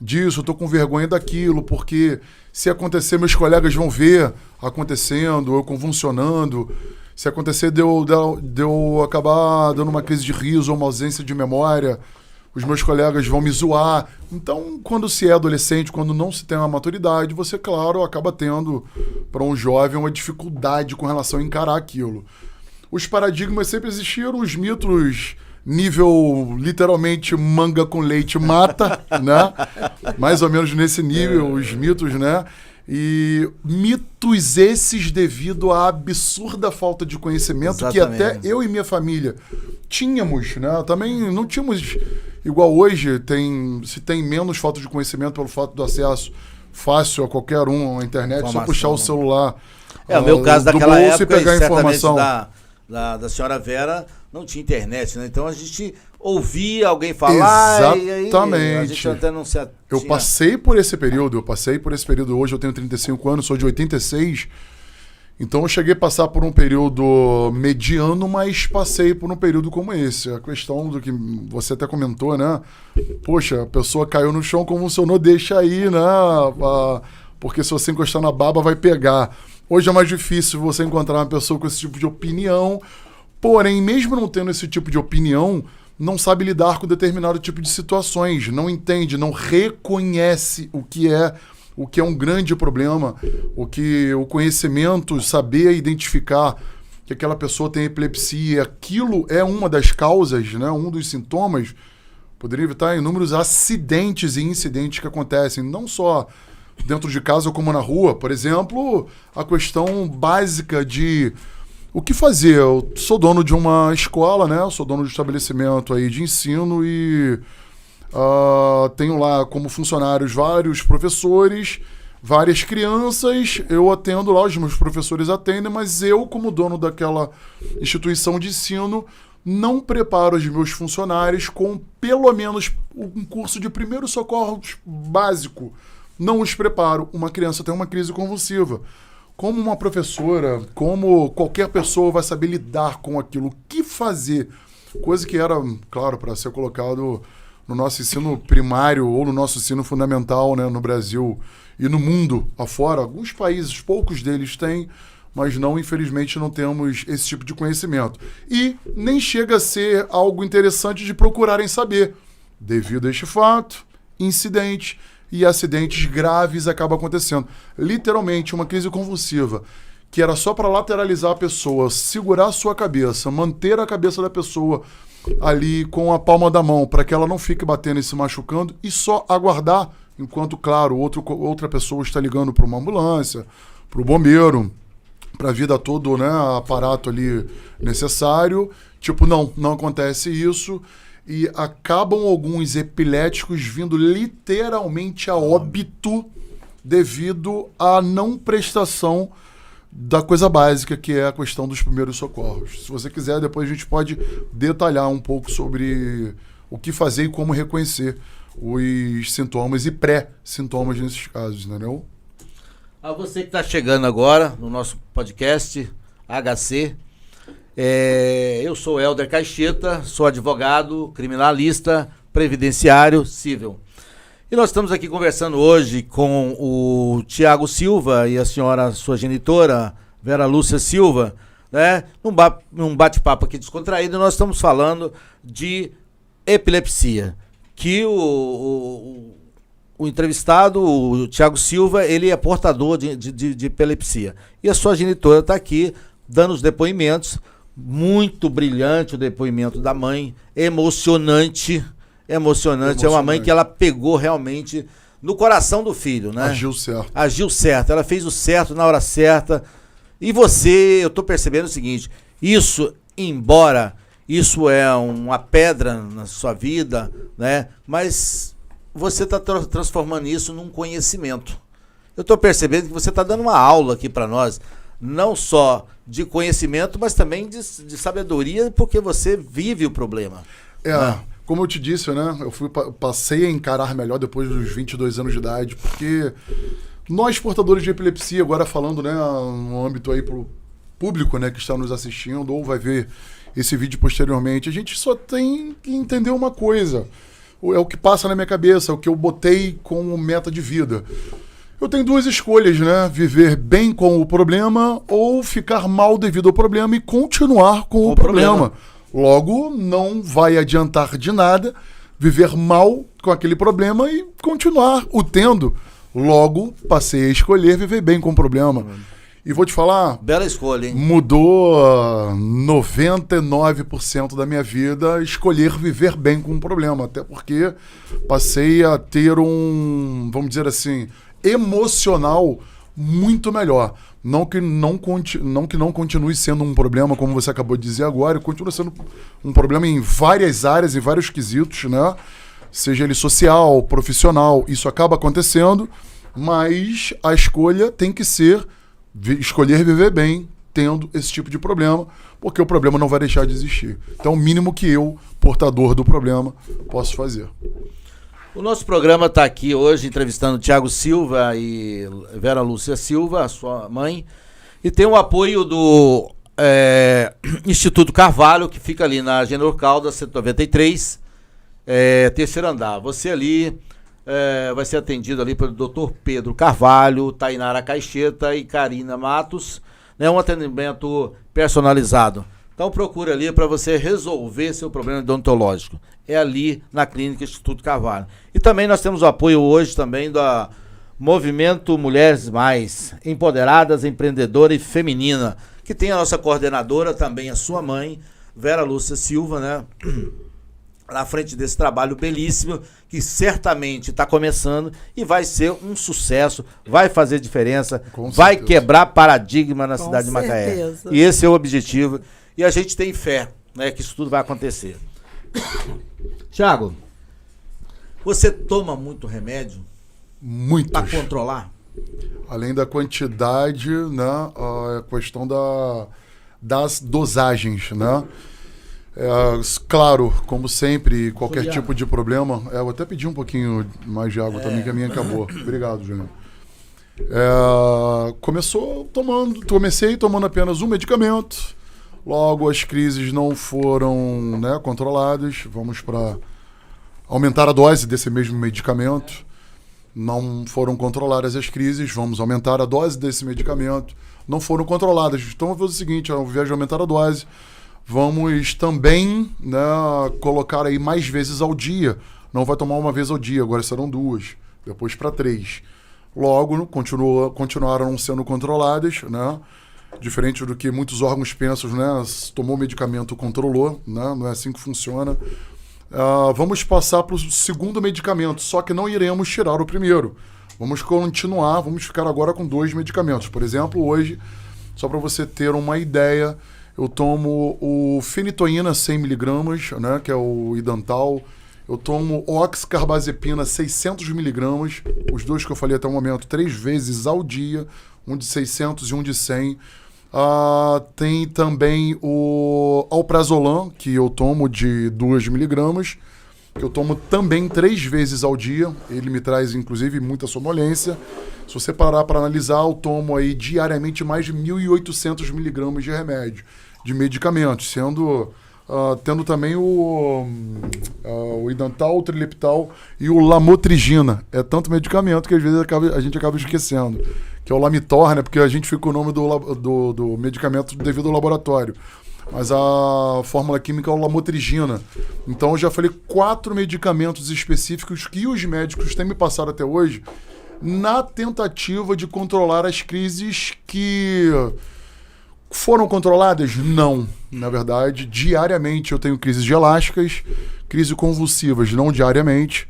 disso, eu tô com vergonha daquilo, porque se acontecer, meus colegas vão ver acontecendo, eu convulsionando, se acontecer de eu acabar dando uma crise de riso ou uma ausência de memória, os meus colegas vão me zoar. Então, quando se é adolescente, quando não se tem uma maturidade, você, claro, acaba tendo, para um jovem, uma dificuldade com relação a encarar aquilo. Os paradigmas sempre existiram, os mitos, nível, literalmente, manga com leite mata, né? Mais ou menos nesse nível, os mitos, né? E mitos esses devido à absurda falta de conhecimento. Exatamente. Que até eu e minha família tínhamos, né? Também não tínhamos, igual hoje, se tem menos falta de conhecimento pelo fato do acesso fácil a qualquer um à internet, só puxar o celular o meu caso do daquela bolso época, e pegar a informação. Da senhora Vera, não tinha internet, né? Então a gente ouvia alguém falar e aí Exatamente. a gente até não se Eu tinha- passei por esse período, hoje eu tenho 35 anos, sou de 86, então eu cheguei a passar por um período mediano, mas passei por um período como esse. A questão do que você até comentou, né? Poxa, a pessoa caiu no chão, convulsionou, deixa aí, né? Porque se você encostar na baba, vai pegar. Hoje é mais difícil você encontrar uma pessoa com esse tipo de opinião, porém, mesmo não tendo esse tipo de opinião, não sabe lidar com determinado tipo de situações, não entende, não reconhece o que é um grande problema, o conhecimento, saber identificar que aquela pessoa tem epilepsia, aquilo é uma das causas, né, um dos sintomas, poderia evitar inúmeros acidentes e incidentes que acontecem, não só dentro de casa como na rua. Por exemplo, a questão básica de o que fazer. Eu sou dono de uma escola, né? Eu sou dono de um estabelecimento aí de ensino e tenho lá como funcionários vários professores, várias crianças. Eu atendo lá, os meus professores atendem, mas eu, como dono daquela instituição de ensino, não preparo os meus funcionários com pelo menos um curso de primeiros socorros básico. Não os preparo. Uma criança tem uma crise convulsiva. Como uma professora, como qualquer pessoa vai saber lidar com aquilo? O que fazer? Coisa que era, claro, para ser colocado no nosso ensino primário ou no nosso ensino fundamental, né, no Brasil e no mundo afora. Alguns países, poucos deles têm, mas não, infelizmente, não temos esse tipo de conhecimento. E nem chega a ser algo interessante de procurarem saber. Devido a este fato, incidente e acidentes graves acabam acontecendo. Literalmente, uma crise convulsiva, que era só para lateralizar a pessoa, segurar a sua cabeça, manter a cabeça da pessoa ali com a palma da mão, para que ela não fique batendo e se machucando, e só aguardar, enquanto, claro, outra pessoa está ligando para uma ambulância, para o bombeiro, para a vida toda, né, aparato ali necessário. Tipo, não acontece isso. E acabam alguns epiléticos vindo literalmente a óbito devido à não prestação da coisa básica, que é a questão dos primeiros socorros. Se você quiser, depois a gente pode detalhar um pouco sobre o que fazer e como reconhecer os sintomas e pré-sintomas nesses casos, entendeu? A você que está chegando agora no nosso podcast HC, eu sou Hélder Caixeta, sou advogado, criminalista, previdenciário, civil. E nós estamos aqui conversando hoje com o Tiago Silva e a senhora, sua genitora, Vera Lúcia Silva, né? Num bate-papo aqui descontraído, nós estamos falando de epilepsia, que o entrevistado, o Tiago Silva, ele é portador de epilepsia. E a sua genitora está aqui dando os depoimentos. Muito brilhante o depoimento da mãe, emocionante. É uma mãe que ela pegou realmente no coração do filho, né? Agiu certo, ela fez o certo na hora certa. E você, eu tô percebendo o seguinte, isso, embora isso é uma pedra na sua vida, né? Mas você tá transformando isso num conhecimento. Eu tô percebendo que você tá dando uma aula aqui para nós, não só de conhecimento, mas também de sabedoria, porque você vive o problema. Né? Como eu te disse, né? Passei a encarar melhor depois dos 22 anos de idade, porque nós, portadores de epilepsia, agora falando, né, no âmbito aí pro público, né, que está nos assistindo ou vai ver esse vídeo posteriormente, a gente só tem que entender uma coisa. É o que passa na minha cabeça, é o que eu botei como meta de vida. Eu tenho duas escolhas, né? Viver bem com o problema ou ficar mal devido ao problema e continuar com o problema. Logo, não vai adiantar de nada viver mal com aquele problema e continuar o tendo. Logo, passei a escolher viver bem com o problema. E vou te falar... Bela escolha, hein? Mudou 99% da minha vida escolher viver bem com o problema. Até porque passei a ter vamos dizer assim, emocional muito melhor. Não que não continue sendo um problema, como você acabou de dizer agora, continua sendo um problema em várias áreas, em vários quesitos, né? Seja ele social, profissional, isso acaba acontecendo, mas a escolha tem que ser escolher viver bem tendo esse tipo de problema, porque o problema não vai deixar de existir. Então, o mínimo que eu, portador do problema, posso fazer. O nosso programa está aqui hoje entrevistando Thiago Silva e Vera Lúcia Silva, a sua mãe, e tem o apoio do Instituto Carvalho, que fica ali na General Caldas, 193, terceiro andar. Você ali vai ser atendido ali pelo Dr. Pedro Carvalho, Tainara Caixeta e Karina Matos, né, um atendimento personalizado. Então procure ali para você resolver seu problema odontológico. É ali na Clínica Instituto Carvalho. E também nós temos o apoio hoje também do Movimento Mulheres Mais, empoderadas, empreendedora e feminina, que tem a nossa coordenadora, também a sua mãe, Vera Lúcia Silva, né? Na frente desse trabalho belíssimo, que certamente está começando e vai ser um sucesso, vai fazer diferença, vai quebrar paradigma na cidade de Macaé. E esse é o objetivo. E a gente tem fé, né, que isso tudo vai acontecer. Thiago, você toma muito remédio? Muitos. Para controlar? Além da quantidade, né, a questão das dosagens, né? Claro, como sempre, qualquer tipo de problema... eu vou até pedir um pouquinho mais de água também, que a minha acabou. Obrigado, Juliano. Comecei tomando apenas um medicamento. Logo, as crises não foram, né, controladas. Vamos para aumentar a dose desse mesmo medicamento. Não foram controladas as crises. Vamos aumentar a dose desse medicamento. Não foram controladas. Então, vou fazer o seguinte, ao invés de aumentar a dose, vamos também, né, colocar aí mais vezes ao dia. Não vai tomar uma vez ao dia, agora serão 2, depois para 3. Logo, continuaram não sendo controladas, né? Diferente do que muitos órgãos pensam, né? Tomou medicamento, controlou, né? Não é assim que funciona. Vamos passar para o segundo medicamento, só que não iremos tirar o primeiro. Vamos continuar, vamos ficar agora com 2 medicamentos. Por exemplo, hoje, só para você ter uma ideia, eu tomo o fenitoína 100mg, né? Que é o Idantal. Eu tomo oxcarbazepina 600mg, os 2 que eu falei até o momento, 3 vezes ao dia, um de 600 e um de 100. Tem também o alprazolam, que eu tomo de 2mg, que eu tomo também 3 vezes ao dia. Ele me traz, inclusive, muita sonolência. Se você parar para analisar, eu tomo aí diariamente mais de 1.800mg de remédio, de medicamentos, tendo também o Idantal, o Trileptal e o Lamotrigina. É tanto medicamento que às vezes a gente acaba esquecendo. Que é o Lamitor, né? Porque a gente fica com o nome do medicamento devido ao laboratório. Mas a fórmula química é o Lamotrigina. Então eu já falei 4 medicamentos específicos que os médicos têm me passado até hoje na tentativa de controlar as crises que foram controladas? Não. Na verdade, diariamente eu tenho crises elásticas, crises convulsivas, não diariamente,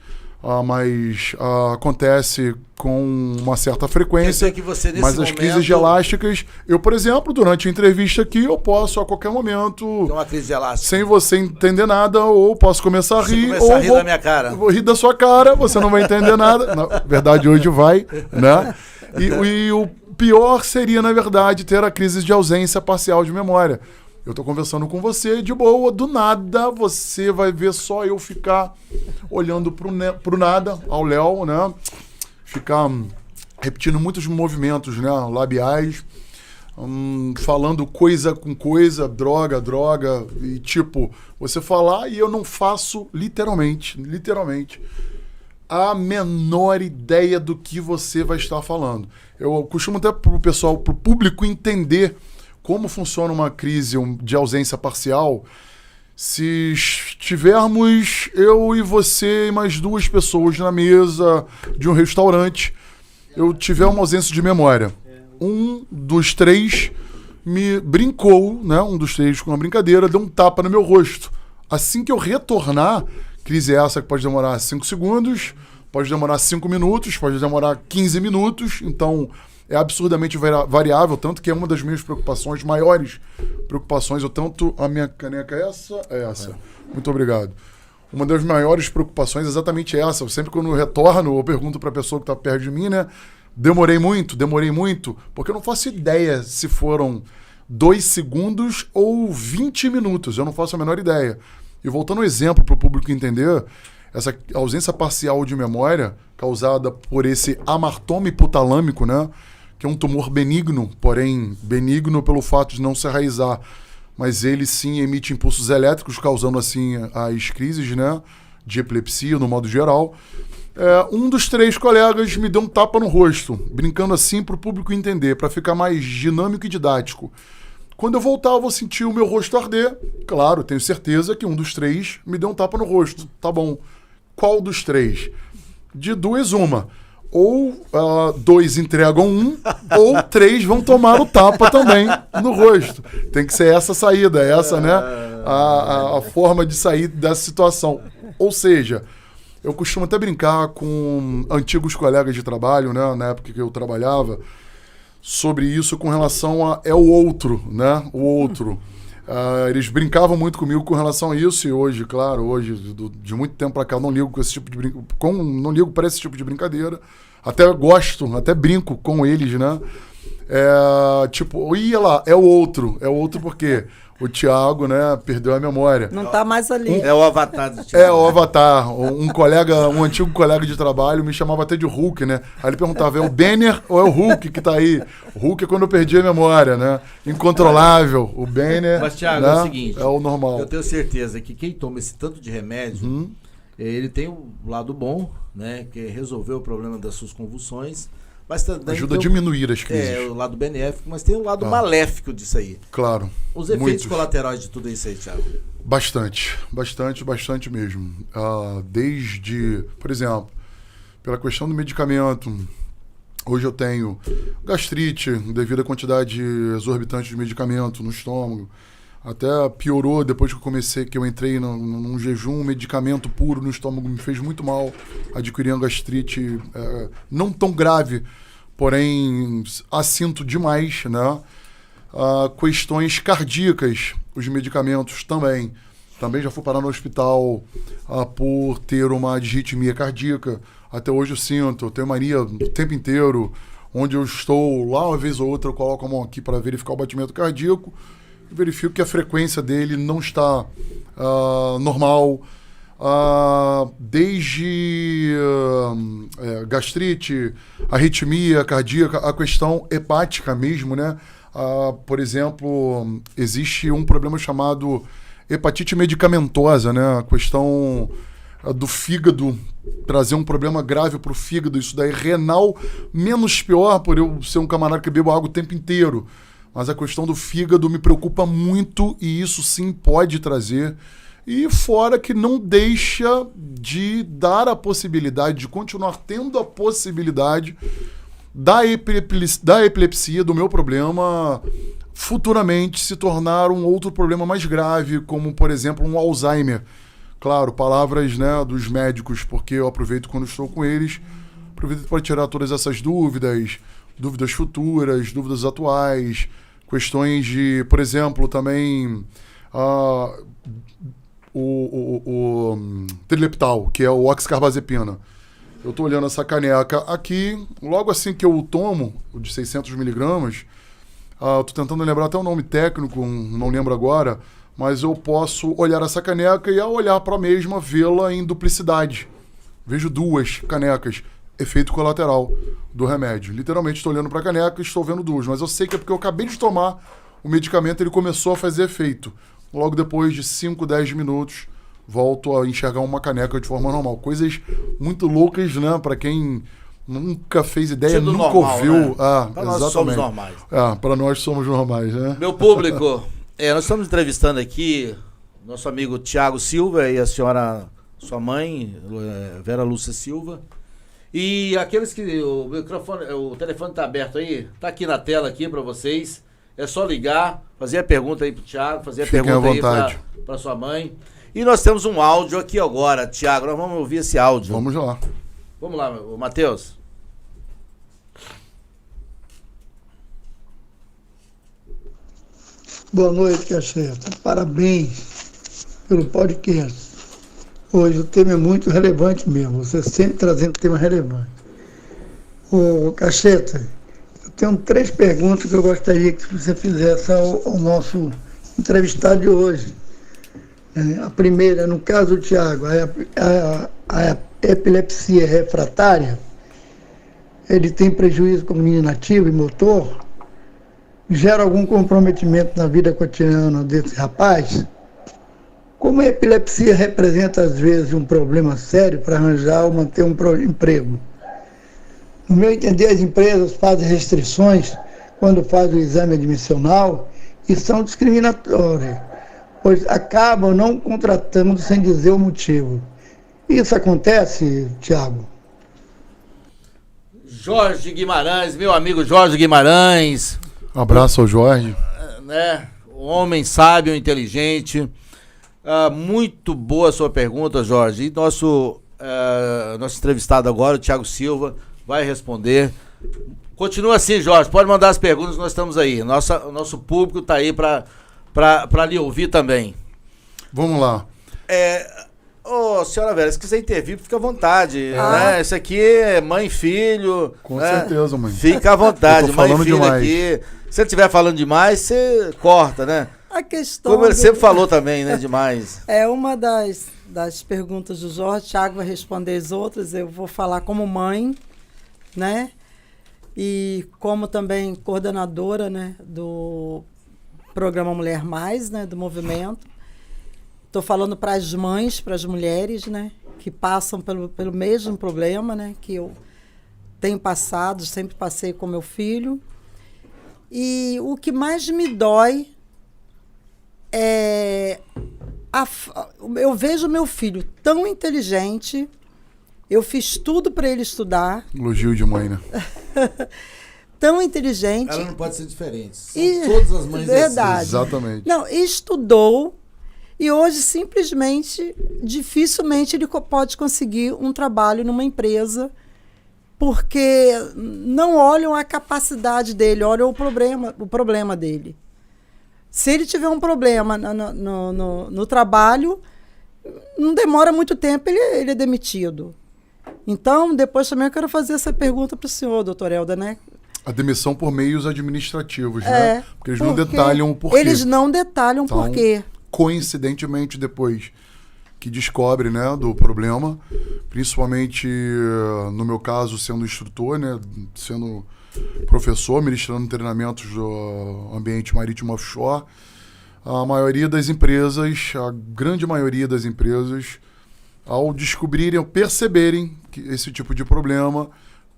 mas acontece com uma certa frequência. Que você, nesse mas as crises elásticas, eu, por exemplo, durante a entrevista aqui, eu posso a qualquer momento, uma crise elástica, sem você entender nada, ou posso começar a rir, ou rir da minha cara. Vou rir da sua cara, você não vai entender nada. Na verdade, hoje vai, né? E o pior seria, na verdade, ter a crise de ausência parcial de memória. Eu tô conversando com você de boa, do nada você vai ver só eu ficar olhando pro nada, ao Léo, né? Ficar repetindo muitos movimentos, né, labiais, falando coisa com coisa, droga, e tipo, você falar e eu não faço literalmente, a menor ideia do que você vai estar falando. Eu costumo até pro público entender como funciona uma crise de ausência parcial. Se estivermos eu e você e mais 2 pessoas na mesa de um restaurante, eu tiver uma ausência de memória. Um dos 3 me brincou, né? Um dos 3 com uma brincadeira, deu um tapa no meu rosto. Assim que eu retornar, crise essa que pode demorar 5 segundos, pode demorar 5 minutos, pode demorar 15 minutos, então é absurdamente variável, tanto que é uma das minhas maiores preocupações, a minha caneca é essa. Muito obrigado. Uma das maiores preocupações é exatamente essa. Sempre quando eu retorno, eu pergunto para a pessoa que está perto de mim, né? Demorei muito, porque eu não faço ideia se foram 2 segundos ou 20 minutos, eu não faço a menor ideia. E voltando ao exemplo para o público entender, essa ausência parcial de memória causada por esse amartoma hipotalâmico, né, que é um tumor benigno, porém benigno pelo fato de não se enraizar, mas ele sim emite impulsos elétricos, causando assim as crises, né, de epilepsia no modo geral. Um dos 3 colegas me deu um tapa no rosto, brincando assim para o público entender, para ficar mais dinâmico e didático. Quando eu voltar, eu vou sentir o meu rosto arder. Claro, tenho certeza que um dos 3 me deu um tapa no rosto. Tá bom. Qual dos 3? De 2, uma. Ou 2 entregam 1, ou 3 vão tomar o tapa também no rosto. Tem que ser essa saída, essa, né, a forma de sair dessa situação. Ou seja, eu costumo até brincar com antigos colegas de trabalho, né, na época que eu trabalhava, sobre isso com relação a o outro, né, o outro. Eles brincavam muito comigo com relação a isso, e hoje, claro, de muito tempo pra cá, eu não ligo com esse tipo de não ligo para esse tipo de brincadeira. Até gosto, até brinco com eles, né? Tipo, ia lá, é o outro porque o Thiago, né, perdeu a memória. Não tá mais ali. É o avatar do Thiago. É o avatar. Um antigo colega de trabalho me chamava até de Hulk, né? Aí ele perguntava, é o Banner ou é o Hulk que tá aí? O Hulk é quando eu perdi a memória, né? Incontrolável. O Banner, mas, Thiago, né, é o seguinte, é o normal. Eu tenho certeza que quem toma esse tanto de remédio, ele tem o lado bom, né? Que é resolver o problema das suas convulsões. Mas também ajuda a diminuir as crises. É, o lado benéfico, mas tem o lado maléfico disso aí. Claro. Os efeitos colaterais de tudo isso aí, Thiago? Bastante mesmo. Desde, por exemplo, pela questão do medicamento, hoje eu tenho gastrite devido à quantidade exorbitante de medicamento no estômago. Até piorou depois que eu entrei num jejum, um medicamento puro no estômago me fez muito mal, adquirindo gastrite não tão grave, porém assinto demais, né? Questões cardíacas, os medicamentos também. Também já fui parar no hospital por ter uma disritmia cardíaca. Até hoje eu sinto, eu tenho mania o tempo inteiro, onde eu estou lá uma vez ou outra, eu coloco a mão aqui para verificar o batimento cardíaco, verifico que a frequência dele não está normal, desde gastrite, arritmia cardíaca, a questão hepática mesmo, né? Por exemplo, existe um problema chamado hepatite medicamentosa, né? A questão do fígado, trazer um problema grave para o fígado, isso daí renal, menos pior por eu ser um camarada que bebo água o tempo inteiro. Mas a questão do fígado me preocupa muito e isso sim pode trazer. E fora que não deixa de dar a possibilidade, de continuar tendo a possibilidade da epilepsia, do meu problema, futuramente se tornar um outro problema mais grave, como, por exemplo, um Alzheimer. Claro, palavras, né, dos médicos, porque eu aproveito quando estou com eles, aproveito para tirar todas essas dúvidas futuras, dúvidas atuais, questões de, por exemplo, também o trileptal, que é o oxcarbazepina. Eu estou olhando essa caneca aqui, logo assim que eu o tomo, o de 600 miligramas, estou tentando lembrar até o nome técnico, não lembro agora, mas eu posso olhar essa caneca e, ao olhar para a mesma, vê-la em duplicidade. Vejo 2 canecas. Efeito colateral do remédio. Literalmente estou olhando para a caneca e estou vendo 2, mas eu sei que é porque eu acabei de tomar o medicamento, ele começou a fazer efeito. Logo depois de 5, 10 minutos, volto a enxergar uma caneca de forma normal. Coisas muito loucas, né? Para quem nunca fez ideia, nunca normal, ouviu. Né? Para nós somos normais. Para nós somos normais, né? Meu público, nós estamos entrevistando aqui nosso amigo Thiago Silva e a senhora, sua mãe, Vera Lúcia Silva. E aqueles que o telefone está aberto aí, está aqui na tela aqui para vocês. É só ligar, fazer a pergunta aí pro Thiago, fazer a pergunta aí para sua mãe. E nós temos um áudio aqui agora, Thiago. Nós vamos ouvir esse áudio. Vamos lá. Vamos lá, Matheus. Boa noite, Cacheta. Parabéns pelo podcast. Hoje o tema é muito relevante mesmo. Você sempre trazendo tema relevante. Ô, Cacheta, tenho 3 perguntas que eu gostaria que você fizesse ao nosso entrevistado de hoje. A primeira, no caso do Tiago, a epilepsia refratária, ele tem prejuízo cognitivo e motor? Gera algum comprometimento na vida cotidiana desse rapaz? Como a epilepsia representa, às vezes, um problema sério para arranjar ou manter um emprego? No meu entender, as empresas fazem restrições quando fazem o exame admissional e são discriminatórias, pois acabam não contratando sem dizer o motivo. Isso acontece, Tiago? Jorge Guimarães, meu amigo Jorge Guimarães. Um abraço ao Jorge. Né? Homem sábio, inteligente. Muito boa a sua pergunta, Jorge. E nosso entrevistado agora, o Thiago Silva, vai responder. Continua assim, Jorge. Pode mandar as perguntas, nós estamos aí. Nosso público está aí para lhe ouvir também. Vamos lá. Senhora Vera, se quiser intervir, fica à vontade. Né? Isso aqui é mãe e filho. Com certeza, mãe. Fica à vontade, eu tô mãe e falando filho demais. aqui. Se ele estiver falando demais, você corta, né? A questão Como ele sempre falou também, né? Demais. É uma das perguntas do Jorge. Thiago vai responder as outras. Eu vou falar como mãe, né? E como também coordenadora, né, do programa Mulher Mais, né, do movimento. Estou falando para as mães, para as mulheres, né, que passam pelo mesmo problema, né, que eu tenho passado, sempre passei com meu filho. E o que mais me dói é... eu vejo meu filho tão inteligente, eu fiz tudo para ele estudar. Elogio de mãe, né? Tão inteligente. Ela não pode ser diferente. São todas as mães verdade. assim. Exatamente. Não, estudou e hoje simplesmente, dificilmente ele pode conseguir um trabalho numa empresa porque não olham a capacidade dele, olham o problema dele. Se ele tiver um problema no trabalho, não demora muito tempo, ele é demitido. Então, depois também eu quero fazer essa pergunta para o senhor, doutor Helder, né? A demissão por meios administrativos, né? Porque eles não detalham o porquê. Eles não detalham o porquê. Coincidentemente, depois que descobre, né, do problema, principalmente no meu caso, sendo instrutor, né, sendo professor, ministrando treinamentos do ambiente marítimo offshore, a maioria das empresas, a grande maioria das empresas, ao descobrirem, ao perceberem que esse tipo de problema,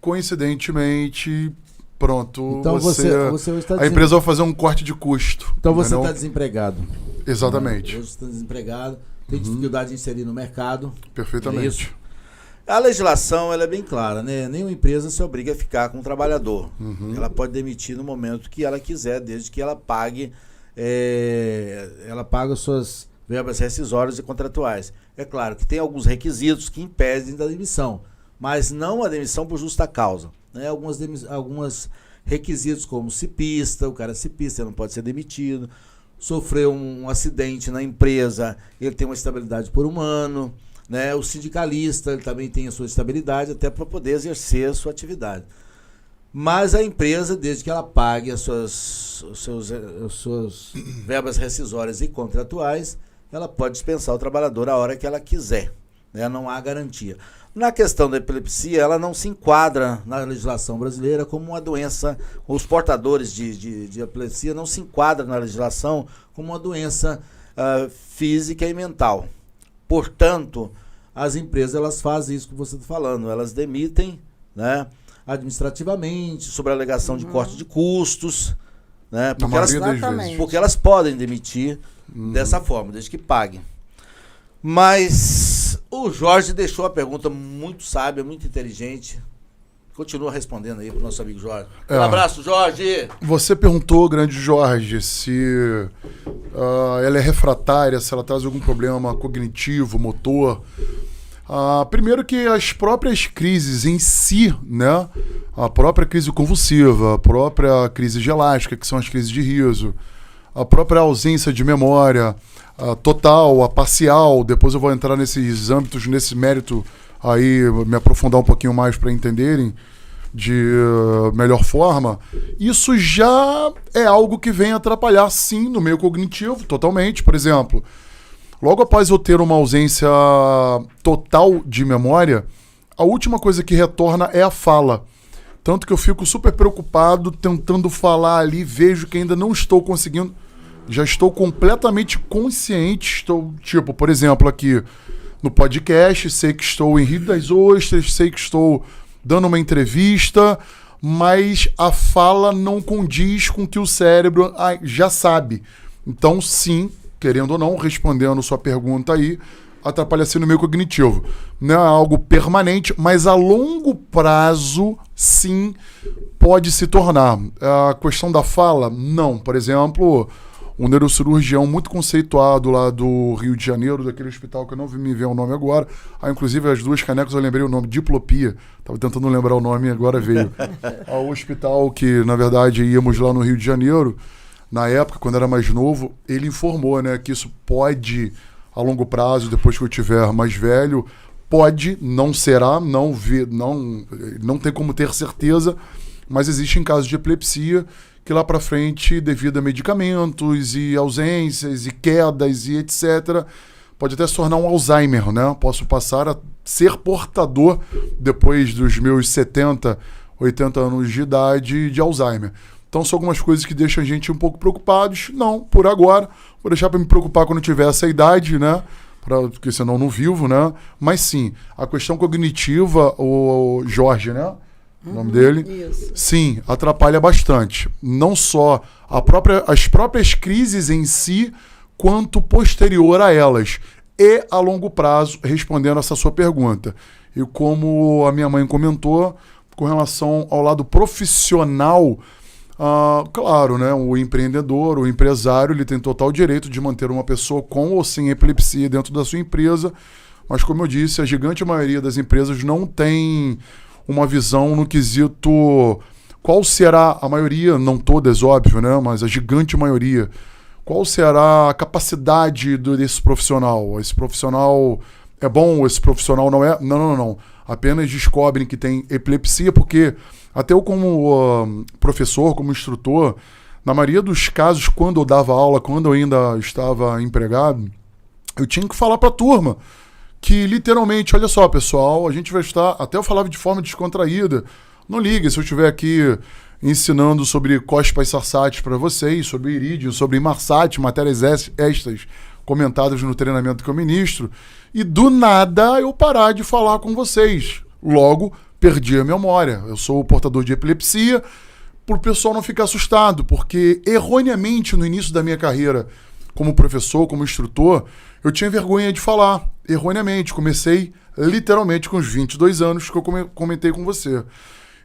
coincidentemente, pronto, então a empresa vai fazer um corte de custo. Então você está desempregado. Exatamente. Você está desempregado, tem dificuldade de inserir no mercado. Perfeitamente. É isso? A legislação ela é bem clara, né? Nenhuma empresa se obriga a ficar com o trabalhador. Ela pode demitir no momento que ela quiser, desde que ela pague as suas verbas rescisórias e contratuais. É claro que tem alguns requisitos que impedem da demissão, mas não a demissão por justa causa. Né? Alguns requisitos como cipista, o cara é cipista, ele não pode ser demitido. Sofreu um acidente na empresa, ele tem uma estabilidade por um ano. Né? O sindicalista ele também tem a sua estabilidade até para poder exercer a sua atividade. Mas a empresa, desde que ela pague as suas verbas rescisórias e contratuais, ela pode dispensar o trabalhador a hora que ela quiser. Né? Não há garantia. Na questão da epilepsia, ela não se enquadra na legislação brasileira como uma doença, os portadores de epilepsia não se enquadram na legislação como uma doença física e mental. Portanto, as empresas elas fazem isso que você está falando, elas demitem, né, administrativamente, sob a alegação de corte de custos, né, porque elas podem demitir dessa forma, desde que paguem. Mas o Jorge deixou a pergunta muito sábia, muito inteligente. Continua respondendo aí para o nosso amigo Jorge. Um abraço, Jorge! Você perguntou, grande Jorge, se ela é refratária, se ela traz algum problema cognitivo, motor. Primeiro que as próprias crises em si, né? A própria crise convulsiva, a própria crise gelástica, que são as crises de riso, a própria ausência de memória, a total, a parcial, depois eu vou entrar nesses âmbitos, nesse mérito aí, me aprofundar um pouquinho mais para entenderem. melhor forma, isso já é algo que vem atrapalhar, sim, no meio cognitivo, totalmente. Por exemplo, logo após eu ter uma ausência total de memória, a última coisa que retorna é a fala. Tanto que eu fico super preocupado tentando falar ali, vejo que ainda não estou conseguindo, já estou completamente consciente, estou, tipo, por exemplo, aqui no podcast, sei que estou em Rio das Ostras, sei que estou dando uma entrevista, mas a fala não condiz com o que o cérebro já sabe. Então, sim, querendo ou não, respondendo sua pergunta aí, atrapalha-se no meio cognitivo. Não é algo permanente, mas a longo prazo, sim, pode se tornar. A questão da fala, não. Por exemplo, um neurocirurgião muito conceituado lá do Rio de Janeiro, daquele hospital que eu não me ver o nome agora. Inclusive, as duas canecas eu lembrei o nome, Diplopia. Estava tentando lembrar o nome e agora veio. Ao hospital que, na verdade, íamos lá no Rio de Janeiro, na época, quando era mais novo, ele informou, né, que isso pode, a longo prazo, depois que eu tiver mais velho, pode, não será, não tem como ter certeza, mas existe em casos de epilepsia que lá para frente, devido a medicamentos e ausências e quedas e etc., pode até se tornar um Alzheimer, né? Posso passar a ser portador, depois dos meus 70, 80 anos de idade, de Alzheimer. Então são algumas coisas que deixam a gente um pouco preocupados. Não, por agora. Vou deixar para me preocupar quando tiver essa idade, né? Porque senão não vivo, né? Mas sim, a questão cognitiva, o Jorge, né? O nome dele. Isso. Sim, atrapalha bastante. Não só as próprias crises em si, quanto posterior a elas. E a longo prazo, respondendo essa sua pergunta. E como a minha mãe comentou, com relação ao lado profissional, claro, né, o empreendedor, o empresário, ele tem total direito de manter uma pessoa com ou sem epilepsia dentro da sua empresa, mas como eu disse, a gigante maioria das empresas não tem uma visão no quesito qual será a maioria, não todas, óbvio, né, mas a gigante maioria, qual será a capacidade desse profissional. Esse profissional é bom, esse profissional não é? Não. Apenas descobrem que tem epilepsia, porque até eu como professor, como instrutor, na maioria dos casos, quando eu dava aula, quando eu ainda estava empregado, eu tinha que falar para a turma que literalmente, olha só pessoal, a gente vai estar, até eu falava de forma descontraída, não ligue se eu estiver aqui ensinando sobre Cospas Sarsat para vocês, sobre Iridium, sobre Inmarsat, matérias extras comentadas no treinamento que eu ministro, e do nada eu parar de falar com vocês. Logo, perdi a memória. Eu sou o portador de epilepsia, para o pessoal não ficar assustado, porque erroneamente no início da minha carreira como professor, como instrutor, eu tinha vergonha de falar. Erroneamente. Comecei literalmente com os 22 anos que eu comentei com você.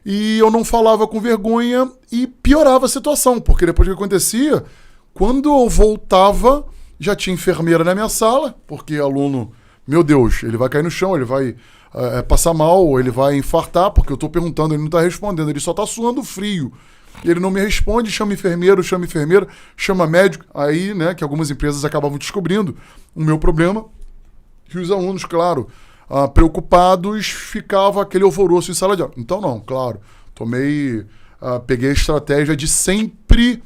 E eu não falava com vergonha e piorava a situação, porque depois que acontecia, quando eu voltava, já tinha enfermeira na minha sala, porque aluno, meu Deus, ele vai cair no chão, ele vai passar mal, ele vai infartar, porque eu estou perguntando, ele não está respondendo, ele só está suando frio. Ele não me responde, chama enfermeiro, chama enfermeira, chama médico. Aí, né, que algumas empresas acabavam descobrindo o meu problema, que os alunos, claro, preocupados, ficava aquele alvoroço em sala de aula. Então, não, claro, peguei a estratégia de sempre,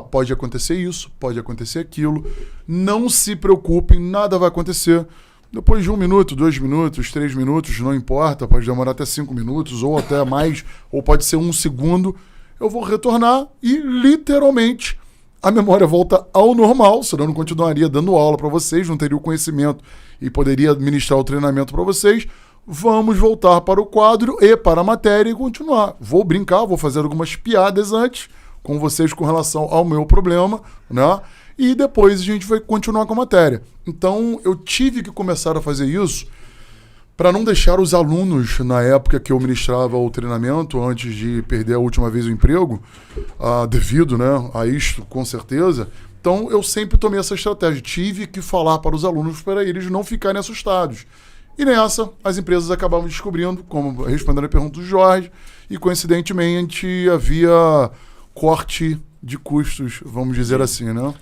pode acontecer isso, pode acontecer aquilo, não se preocupem, nada vai acontecer. Depois de 1 minuto, 2 minutos, 3 minutos, não importa, pode demorar até 5 minutos, ou até mais, ou pode ser 1 segundo, eu vou retornar e, literalmente, a memória volta ao normal, senão eu não continuaria dando aula para vocês, não teria o conhecimento e poderia administrar o treinamento para vocês. Vamos voltar para o quadro e para a matéria e continuar. Vou brincar, vou fazer algumas piadas antes com vocês com relação ao meu problema, né? E depois a gente vai continuar com a matéria. Então, eu tive que começar a fazer isso para não deixar os alunos, na época que eu ministrava o treinamento, antes de perder a última vez o emprego, devido, né, a isto, com certeza. Então, eu sempre tomei essa estratégia. Tive que falar para os alunos para eles não ficarem assustados. E nessa, as empresas acabavam descobrindo, como respondendo a pergunta do Jorge, e coincidentemente havia corte de custos, vamos dizer assim, né?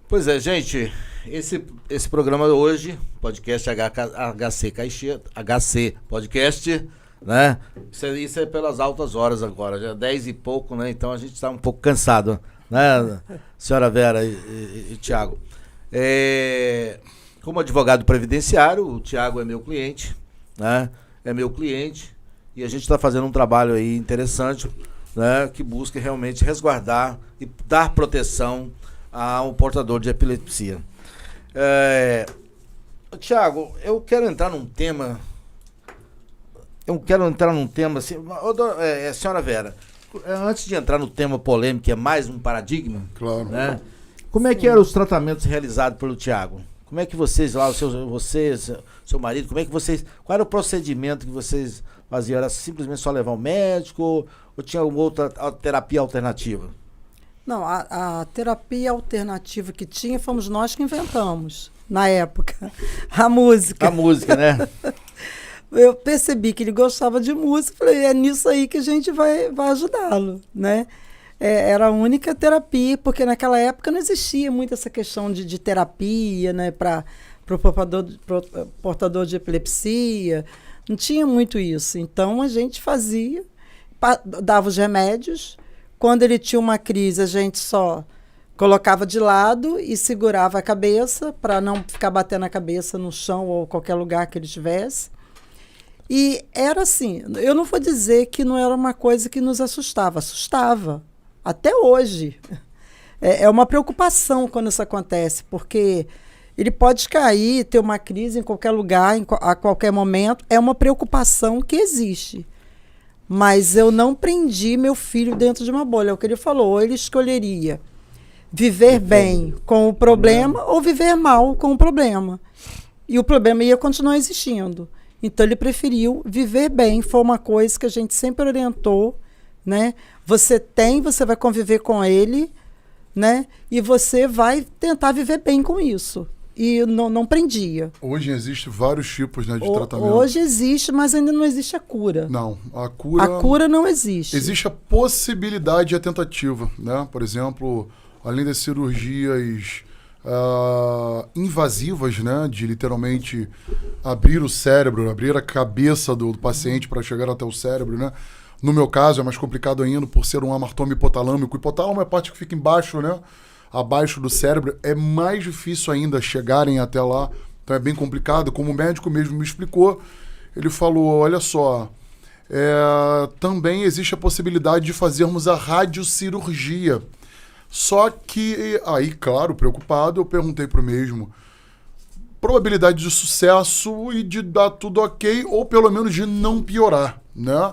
Pois é, gente, esse programa hoje, podcast HC Podcast, né? Isso é pelas altas horas agora, já 10 e pouco, né? Então a gente está um pouco cansado, né, senhora Vera e Tiago? Como advogado previdenciário, o Tiago é meu cliente, né? É meu cliente e a gente está fazendo um trabalho aí interessante, né? Que busca realmente resguardar e dar proteção ao portador de epilepsia. Tiago, eu quero entrar num tema assim, senhora Vera, antes de entrar no tema polêmico, que é mais um paradigma, Claro. né? Como é que eram os tratamentos realizados pelo Tiago? Como é que vocês lá, seu marido, qual era o procedimento que vocês faziam? Era simplesmente só levar ao médico ou tinha alguma outra terapia alternativa? Não, a terapia alternativa que tinha fomos nós que inventamos, na época, a música. A música, né? Eu percebi que ele gostava de música, falei, é nisso aí que a gente vai ajudá-lo, né? Era a única terapia, porque naquela época não existia muito essa questão de terapia, né, para o portador de epilepsia, não tinha muito isso. Então a gente fazia, dava os remédios, quando ele tinha uma crise a gente só colocava de lado e segurava a cabeça para não ficar batendo a cabeça no chão ou qualquer lugar que ele estivesse. E era assim, eu não vou dizer que não era uma coisa que nos assustava, até hoje. É uma preocupação quando isso acontece, porque ele pode cair, ter uma crise em qualquer lugar, a qualquer momento, é uma preocupação que existe. Mas eu não prendi meu filho dentro de uma bolha, é o que ele falou, ou ele escolheria viver bem com o problema ou viver mal com o problema. E o problema ia continuar existindo. Então ele preferiu viver bem, foi uma coisa que a gente sempre orientou, né? Você vai conviver com ele, né? E você vai tentar viver bem com isso. E não prendia. Hoje existem vários tipos, né, de tratamento. Hoje existe, mas ainda não existe a cura. Não, a cura... A cura não existe. Existe a possibilidade de a tentativa, né? Por exemplo, além das cirurgias invasivas, né, de literalmente abrir o cérebro, abrir a cabeça do paciente para chegar até o cérebro, né? No meu caso é mais complicado ainda por ser um amartoma hipotalâmico. O hipotálamo é a parte que fica embaixo, né? Abaixo do cérebro. É mais difícil ainda chegarem até lá. Então é bem complicado. Como o médico mesmo me explicou, ele falou, olha só, também existe a possibilidade de fazermos a radiocirurgia. Só que, aí, claro, preocupado, eu perguntei pro mesmo, probabilidade de sucesso e de dar tudo ok, ou pelo menos de não piorar, né?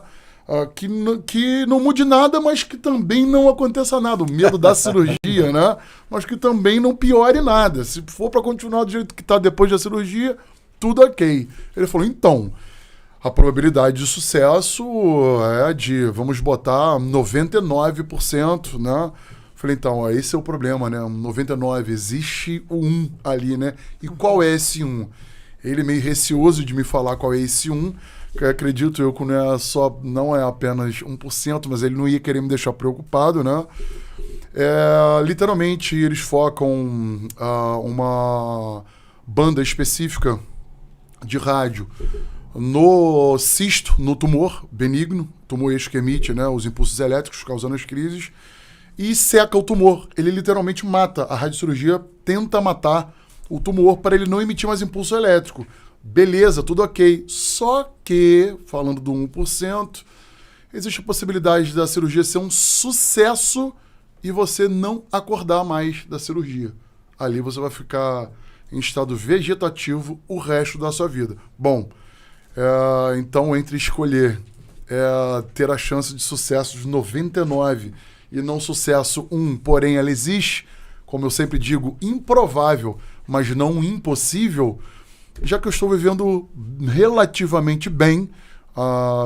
Que não mude nada, mas que também não aconteça nada. O medo da cirurgia, né? Mas que também não piore nada. Se for para continuar do jeito que está depois da cirurgia, tudo ok. Ele falou, então, a probabilidade de sucesso é de, vamos botar, 99%, né? Falei, então, esse é o problema, né? 99, existe o 1 ali, né? E qual é esse 1? Ele meio receoso de me falar qual é esse 1, que eu acredito eu que não é apenas 1%, mas ele não ia querer me deixar preocupado, né? Literalmente, eles focam uma banda específica de rádio no cisto, no tumor benigno, tumor eixo que emite, né, os impulsos elétricos causando as crises, e seca o tumor. Ele literalmente mata. A radiocirurgia tenta matar o tumor para ele não emitir mais impulso elétrico. Beleza, tudo ok. Só que, falando do 1%, existe a possibilidade da cirurgia ser um sucesso e você não acordar mais da cirurgia. Ali você vai ficar em estado vegetativo o resto da sua vida. Bom, então entre escolher ter a chance de sucesso de 99% e não sucesso 1, porém ela existe, como eu sempre digo, improvável, mas não impossível, já que eu estou vivendo relativamente bem,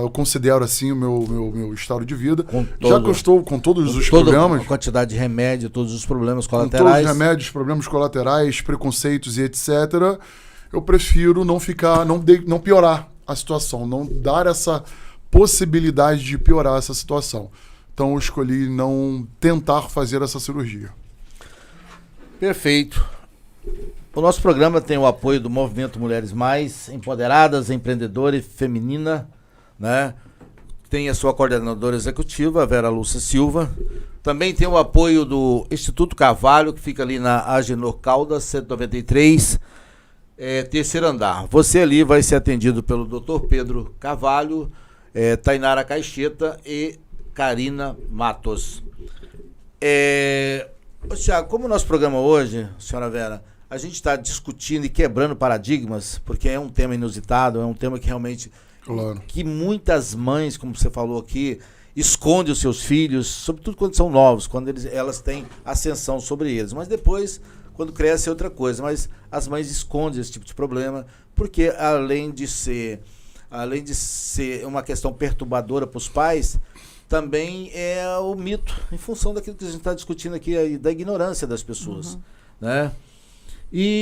eu considero assim o meu estado de vida, já que eu estou com todos os problemas... A quantidade de remédio, todos os problemas colaterais... Com todos os remédios, problemas colaterais, preconceitos e etc., eu prefiro não piorar a situação, não dar essa possibilidade de piorar essa situação. Então eu escolhi não tentar fazer essa cirurgia. Perfeito. O nosso programa tem o apoio do Movimento Mulheres Mais, Empoderadas, Empreendedora e Feminina, né? Tem a sua coordenadora executiva, a Vera Lúcia Silva. Também tem o apoio do Instituto Carvalho, que fica ali na Agenor Caldas, 193, terceiro andar. Você ali vai ser atendido pelo Dr. Pedro Carvalho, Tainara Caixeta e Karina Matos. Tiago, como o nosso programa hoje, senhora Vera, a gente está discutindo e quebrando paradigmas, porque é um tema inusitado, é um tema que realmente... Claro. Que muitas mães, como você falou aqui, escondem os seus filhos, sobretudo quando são novos, quando elas têm ascensão sobre eles. Mas depois, quando cresce, é outra coisa. Mas as mães escondem esse tipo de problema, porque além de ser uma questão perturbadora para os pais, também é o mito, em função daquilo que a gente está discutindo aqui, da ignorância das pessoas, né?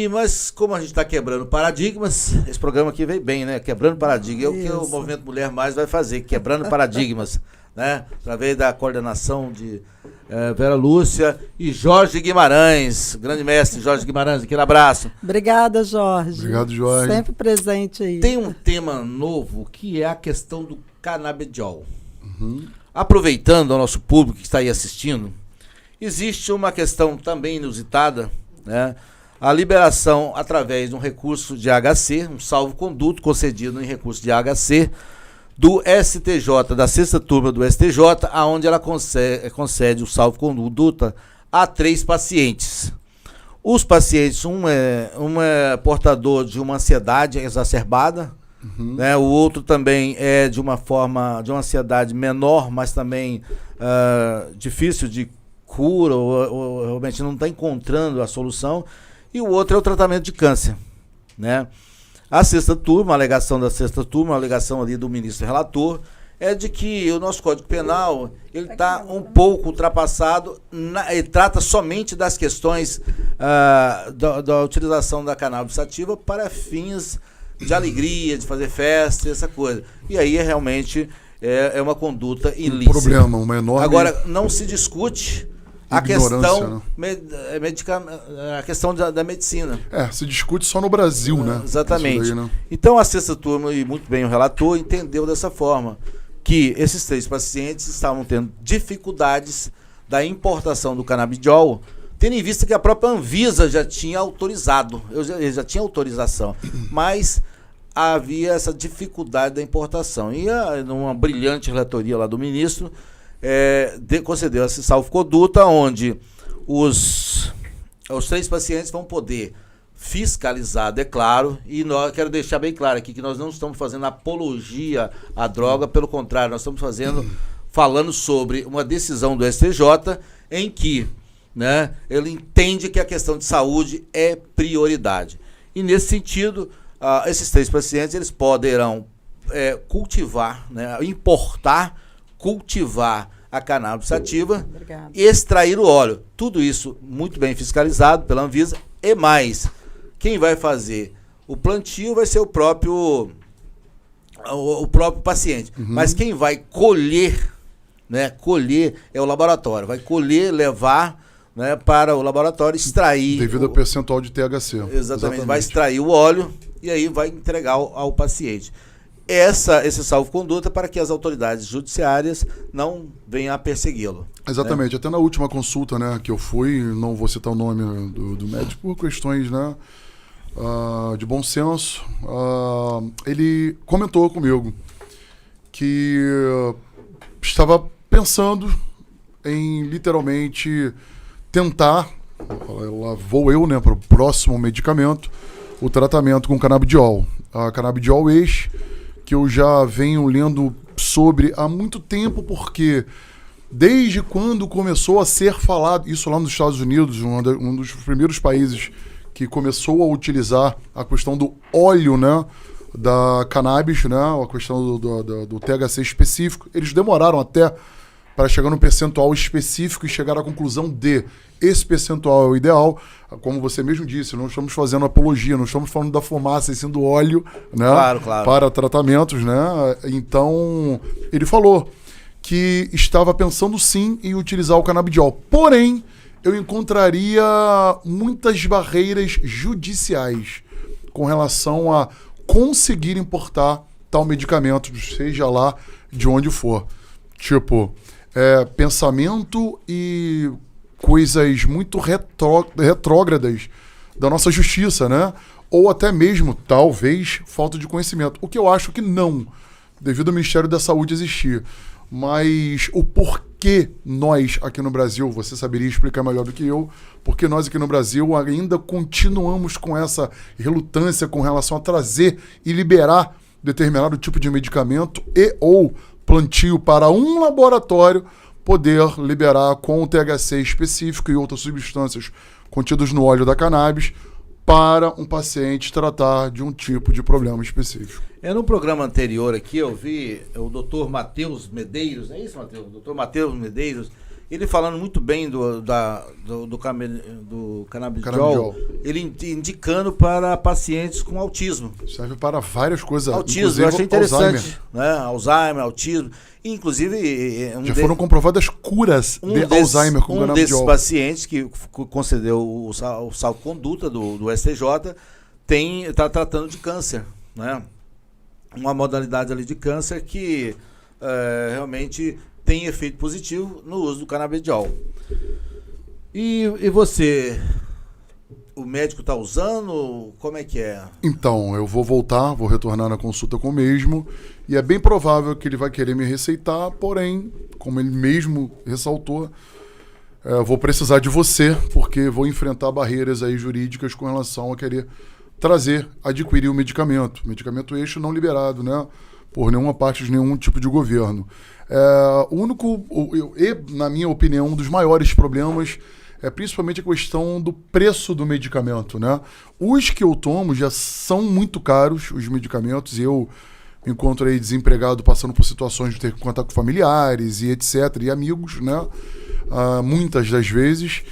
Mas como a gente está quebrando paradigmas, esse programa aqui veio bem, né? Quebrando paradigmas, é o que o Movimento Mulher Mais vai fazer, quebrando paradigmas, né? Através da coordenação de Vera Lúcia e Jorge Guimarães, grande mestre Jorge Guimarães, aquele abraço. Obrigada, Jorge. Obrigado, Jorge. Sempre presente aí. Tem um tema novo que é a questão do canabidiol. Aproveitando ao nosso público que está aí assistindo, existe uma questão também inusitada, né? A liberação através de um recurso de HC, um salvo-conduto concedido em recurso de HC, do STJ, da sexta turma do STJ, aonde ela concede o salvo-conduta a 3 pacientes. Os pacientes, um é portador de uma ansiedade exacerbada, né? O outro também é de uma ansiedade menor, mas também difícil de cura, ou realmente não está encontrando a solução. E o outro é o tratamento de câncer, né? A sexta turma, a alegação da sexta turma, a alegação ali do ministro relator, é de que o nosso Código Penal ele está um pouco ultrapassado, ele trata somente das questões da utilização da cannabis sativa para fins de alegria, de fazer festa, essa coisa. E aí realmente é uma conduta ilícita. Um problema, uma enorme... Agora, não se discute a questão, né? A questão da medicina. Se discute só no Brasil, né? Exatamente. Daí, né? Então a sexta turma, e muito bem o relator, entendeu dessa forma, que esses 3 pacientes estavam tendo dificuldades da importação do canabidiol, tendo em vista que a própria Anvisa já tinha autorizado, já tinha autorização, mas havia essa dificuldade da importação. E numa brilhante relatoria lá do ministro, concedeu esse salvo-conduta, onde os 3 pacientes vão poder fiscalizar, declaro, e quero deixar bem claro aqui que nós não estamos fazendo apologia à droga, pelo contrário, nós estamos falando sobre uma decisão do STJ em que, né, ele entende que a questão de saúde é prioridade. E nesse sentido, esses 3 pacientes eles poderão cultivar, né, importar, cultivar a cannabis sativa, e extrair o óleo. Tudo isso muito bem fiscalizado pela Anvisa, e mais, quem vai fazer o plantio vai ser o próprio paciente. Mas quem vai colher, né, é o laboratório. Vai colher, levar, né, para o laboratório, extrair... Devido ao percentual de THC. Exatamente. Vai extrair o óleo e aí vai entregar ao paciente. Esse salvo-conduta para que as autoridades judiciárias não venham a persegui-lo. Exatamente. Até na última consulta, né, que eu fui, não vou citar o nome do médico por questões, né, de bom senso, ele comentou comigo que estava pensando em literalmente tentar, lá vou eu, né, para o próximo medicamento, o tratamento com canabidiol. A canabidiol que eu já venho lendo sobre há muito tempo, porque desde quando começou a ser falado, isso lá nos Estados Unidos, um dos primeiros países que começou a utilizar a questão do óleo, né, da cannabis, né, a questão do THC específico, eles demoraram até para chegar num percentual específico e chegar à conclusão de esse percentual é o ideal. Como você mesmo disse, não estamos fazendo apologia, não estamos falando da fumaça, e sim do óleo, né, claro. Para tratamentos, né? Então, ele falou que estava pensando sim em utilizar o canabidiol. Porém, eu encontraria muitas barreiras judiciais com relação a conseguir importar tal medicamento, seja lá de onde for. Tipo, pensamento e coisas muito retrógradas da nossa justiça, né? Ou até mesmo, talvez, falta de conhecimento. O que eu acho que não, devido ao Ministério da Saúde existir. Mas o porquê nós aqui no Brasil, você saberia explicar melhor do que eu, porque nós aqui no Brasil ainda continuamos com essa relutância com relação a trazer e liberar determinado tipo de medicamento e ou plantio para um laboratório poder liberar com o THC específico e outras substâncias contidas no óleo da cannabis para um paciente tratar de um tipo de problema específico. No programa anterior aqui eu vi o Dr. Matheus Medeiros, é isso, Matheus? Dr. Matheus Medeiros, ele falando muito bem do canabidiol, ele indicando para pacientes com autismo. Serve para várias coisas. Autismo, eu achei interessante. Alzheimer, autismo. Inclusive... foram comprovadas curas de Alzheimer com canabidiol. Um desses pacientes que concedeu o salvo-conduta do STJ está tratando de câncer, né? Uma modalidade ali de câncer que realmente tem efeito positivo no uso do canabidiol. E você, o médico está usando? Como é que é? Então, eu vou retornar na consulta com o mesmo, e é bem provável que ele vai querer me receitar, porém, como ele mesmo ressaltou, vou precisar de você, porque vou enfrentar barreiras aí jurídicas com relação a querer adquirir o medicamento. Medicamento eixo não liberado, né? Por nenhuma parte de nenhum tipo de governo. Na minha opinião, um dos maiores problemas é principalmente a questão do preço do medicamento, né? Os que eu tomo já são muito caros, os medicamentos, e eu me encontro aí desempregado, passando por situações de ter que contar com familiares e etc, e amigos, né? Muitas das vezes,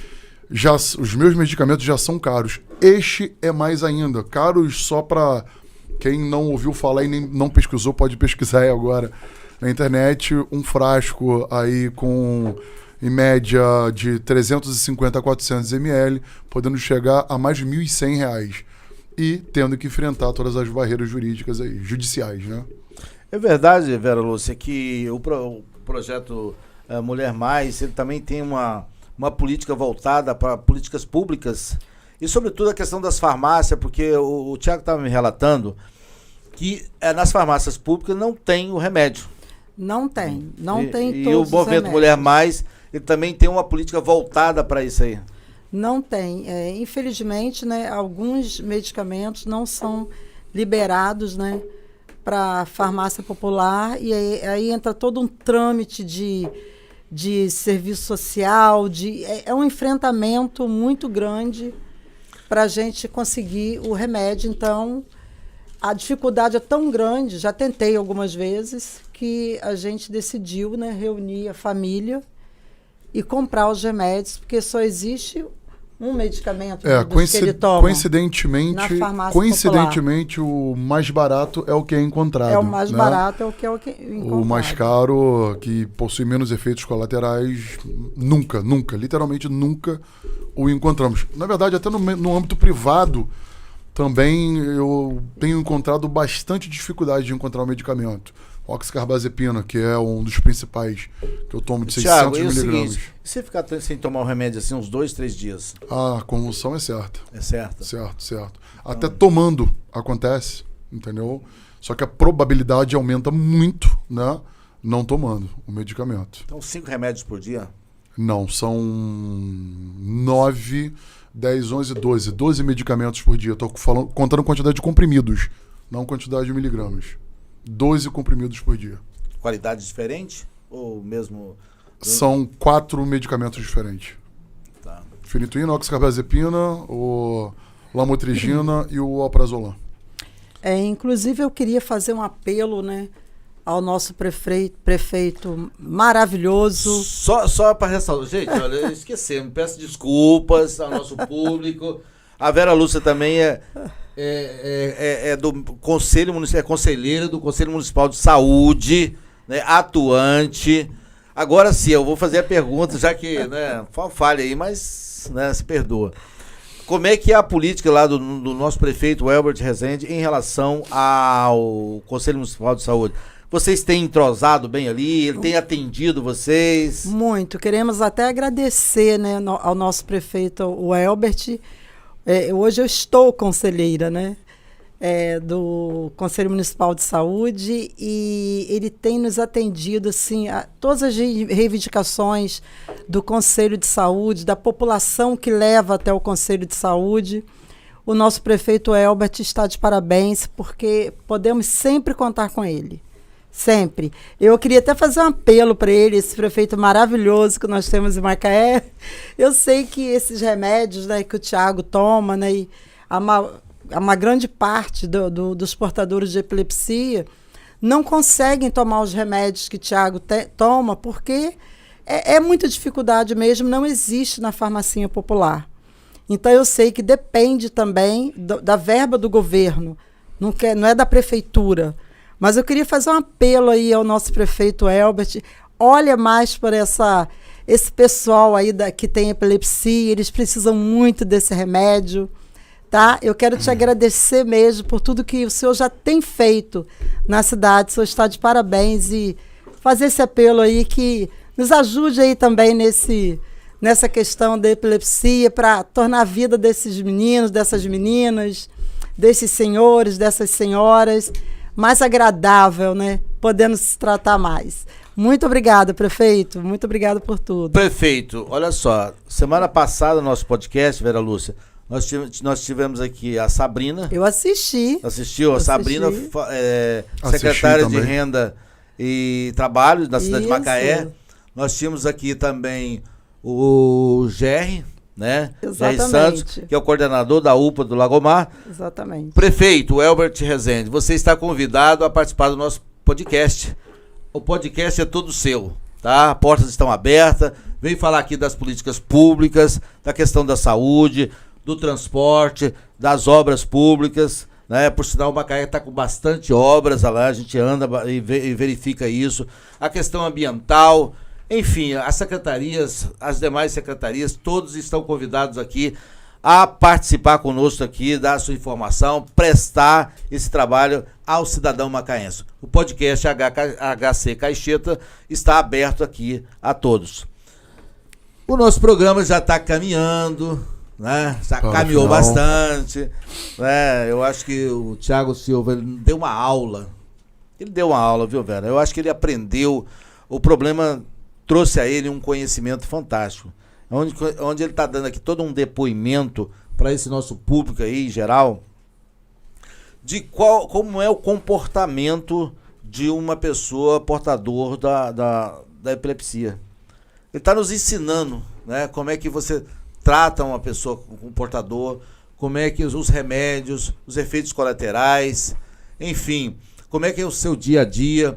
os meus medicamentos já são caros. Este é mais ainda, caros só para quem não ouviu falar e nem não pesquisou, pode pesquisar aí agora na internet, um frasco aí com, em média, de 350 a 400 ml, podendo chegar a mais de R$1.100 e tendo que enfrentar todas as barreiras jurídicas aí, judiciais, né? É verdade, Vera Lúcia, que o projeto Mulher Mais, ele também tem uma política voltada para políticas públicas e, sobretudo, a questão das farmácias, porque o Tiago estava me relatando que nas farmácias públicas não tem o remédio. Não tem todos os remédios. E o Movimento Mulher Mais, ele também tem uma política voltada para isso aí. Não tem. Infelizmente, né, alguns medicamentos não são liberados, né, para farmácia popular, e aí entra todo um trâmite de serviço social, é um enfrentamento muito grande para a gente conseguir o remédio. Então, a dificuldade é tão grande, já tentei algumas vezes, que a gente decidiu, né, reunir a família e comprar os remédios, porque só existe um medicamento que ele toma. Coincidentemente, o mais barato é o que é encontrado. O mais barato é o que é encontrado. O mais caro, que possui menos efeitos colaterais, literalmente nunca o encontramos. Na verdade, até no âmbito privado, também eu tenho encontrado bastante dificuldade de encontrar o medicamento. Oxcarbazepina, que é um dos principais, que eu tomo de 600 miligramas. Seguinte, e se ficar sem tomar o remédio assim uns 2-3 dias? A convulsão é certa. É certa? Certo. Até tomando acontece, entendeu? Só que a probabilidade aumenta muito, né? Não tomando o medicamento. Então 5 remédios por dia? Não, são 9, 10, 11, 12. 12 medicamentos por dia. Estou contando quantidade de comprimidos, não quantidade de miligramas. 12 comprimidos por dia. Qualidade diferente? Ou mesmo... São 4 medicamentos diferentes. Tá. Phenytoína, oxcarbazepina, o lamotrigina e o alprazolam. Inclusive, eu queria fazer um apelo, né, ao nosso prefeito maravilhoso. Só para ressaltar. Gente, olha, esquecemos. Peço desculpas ao nosso público. A Vera Lúcia também é do Conselho Municipal, é conselheira do Conselho Municipal de Saúde, né, atuante. Agora sim, eu vou fazer a pergunta, já que, né, falha aí, mas, né, se perdoa. como é que é a política lá do nosso prefeito Elbert Rezende em relação ao Conselho Municipal de Saúde? Vocês têm entrosado bem ali? Ele tem atendido vocês? Muito. Queremos até agradecer, né, ao nosso prefeito, o Elbert. Hoje eu estou conselheira, né, do Conselho Municipal de Saúde, e ele tem nos atendido assim, a todas as reivindicações do Conselho de Saúde, da população que leva até o Conselho de Saúde. O nosso prefeito Elbert está de parabéns, porque podemos sempre contar com ele. Sempre. Eu queria até fazer um apelo para ele, esse prefeito maravilhoso que nós temos em Macaé. Eu sei que esses remédios, né, que o Tiago toma, né, e uma grande parte dos portadores de epilepsia não conseguem tomar os remédios que o Tiago toma, porque é muita dificuldade mesmo, não existe na farmacinha popular. Então eu sei que depende também da verba do governo, não é da prefeitura. Mas eu queria fazer um apelo aí ao nosso prefeito Elbert. Olha mais por esse pessoal aí que tem epilepsia, eles precisam muito desse remédio, tá? Eu quero te agradecer mesmo por tudo que o senhor já tem feito na cidade. O senhor está de parabéns, e fazer esse apelo aí que nos ajude aí também nessa questão da epilepsia, para tornar a vida desses meninos, dessas meninas, desses senhores, dessas senhoras mais agradável, né? Podendo se tratar mais. Muito obrigada, prefeito. Muito obrigada por tudo. Prefeito, olha só. Semana passada, no nosso podcast, Vera Lúcia, nós tivemos aqui a Sabrina. Eu assisti. Assistiu? A Sabrina, secretária de Renda e Trabalho da cidade de Macaé. Nós tínhamos aqui também o Gerry, né? Gerry Santos, que é o coordenador da UPA do Lagomar. Exatamente. Prefeito Elbert Rezende, você está convidado a participar do nosso podcast. O podcast é todo seu, tá? Portas estão abertas. Vem falar aqui das políticas públicas, da questão da saúde, do transporte, das obras públicas, né? Por sinal, o Macaé está com bastante obras lá, a gente anda e verifica isso. A questão ambiental. Enfim, as secretarias, as demais secretarias, todos estão convidados aqui a participar conosco aqui, dar a sua informação, prestar esse trabalho ao cidadão macaense. O podcast HC Caixeta está aberto aqui a todos. O nosso programa já está caminhando, né? Já caminhou bastante, né? Eu acho que o Thiago Silva ele deu uma aula. Ele deu uma aula, viu, Vera? Eu acho que ele aprendeu. O problema trouxe a ele um conhecimento fantástico. Onde ele está dando aqui todo um depoimento para esse nosso público aí, em geral, de como é o comportamento de uma pessoa portador da epilepsia. Ele está nos ensinando, né, como é que você trata uma pessoa com portador, como é que os remédios, os efeitos colaterais, enfim, como é que é o seu dia a dia.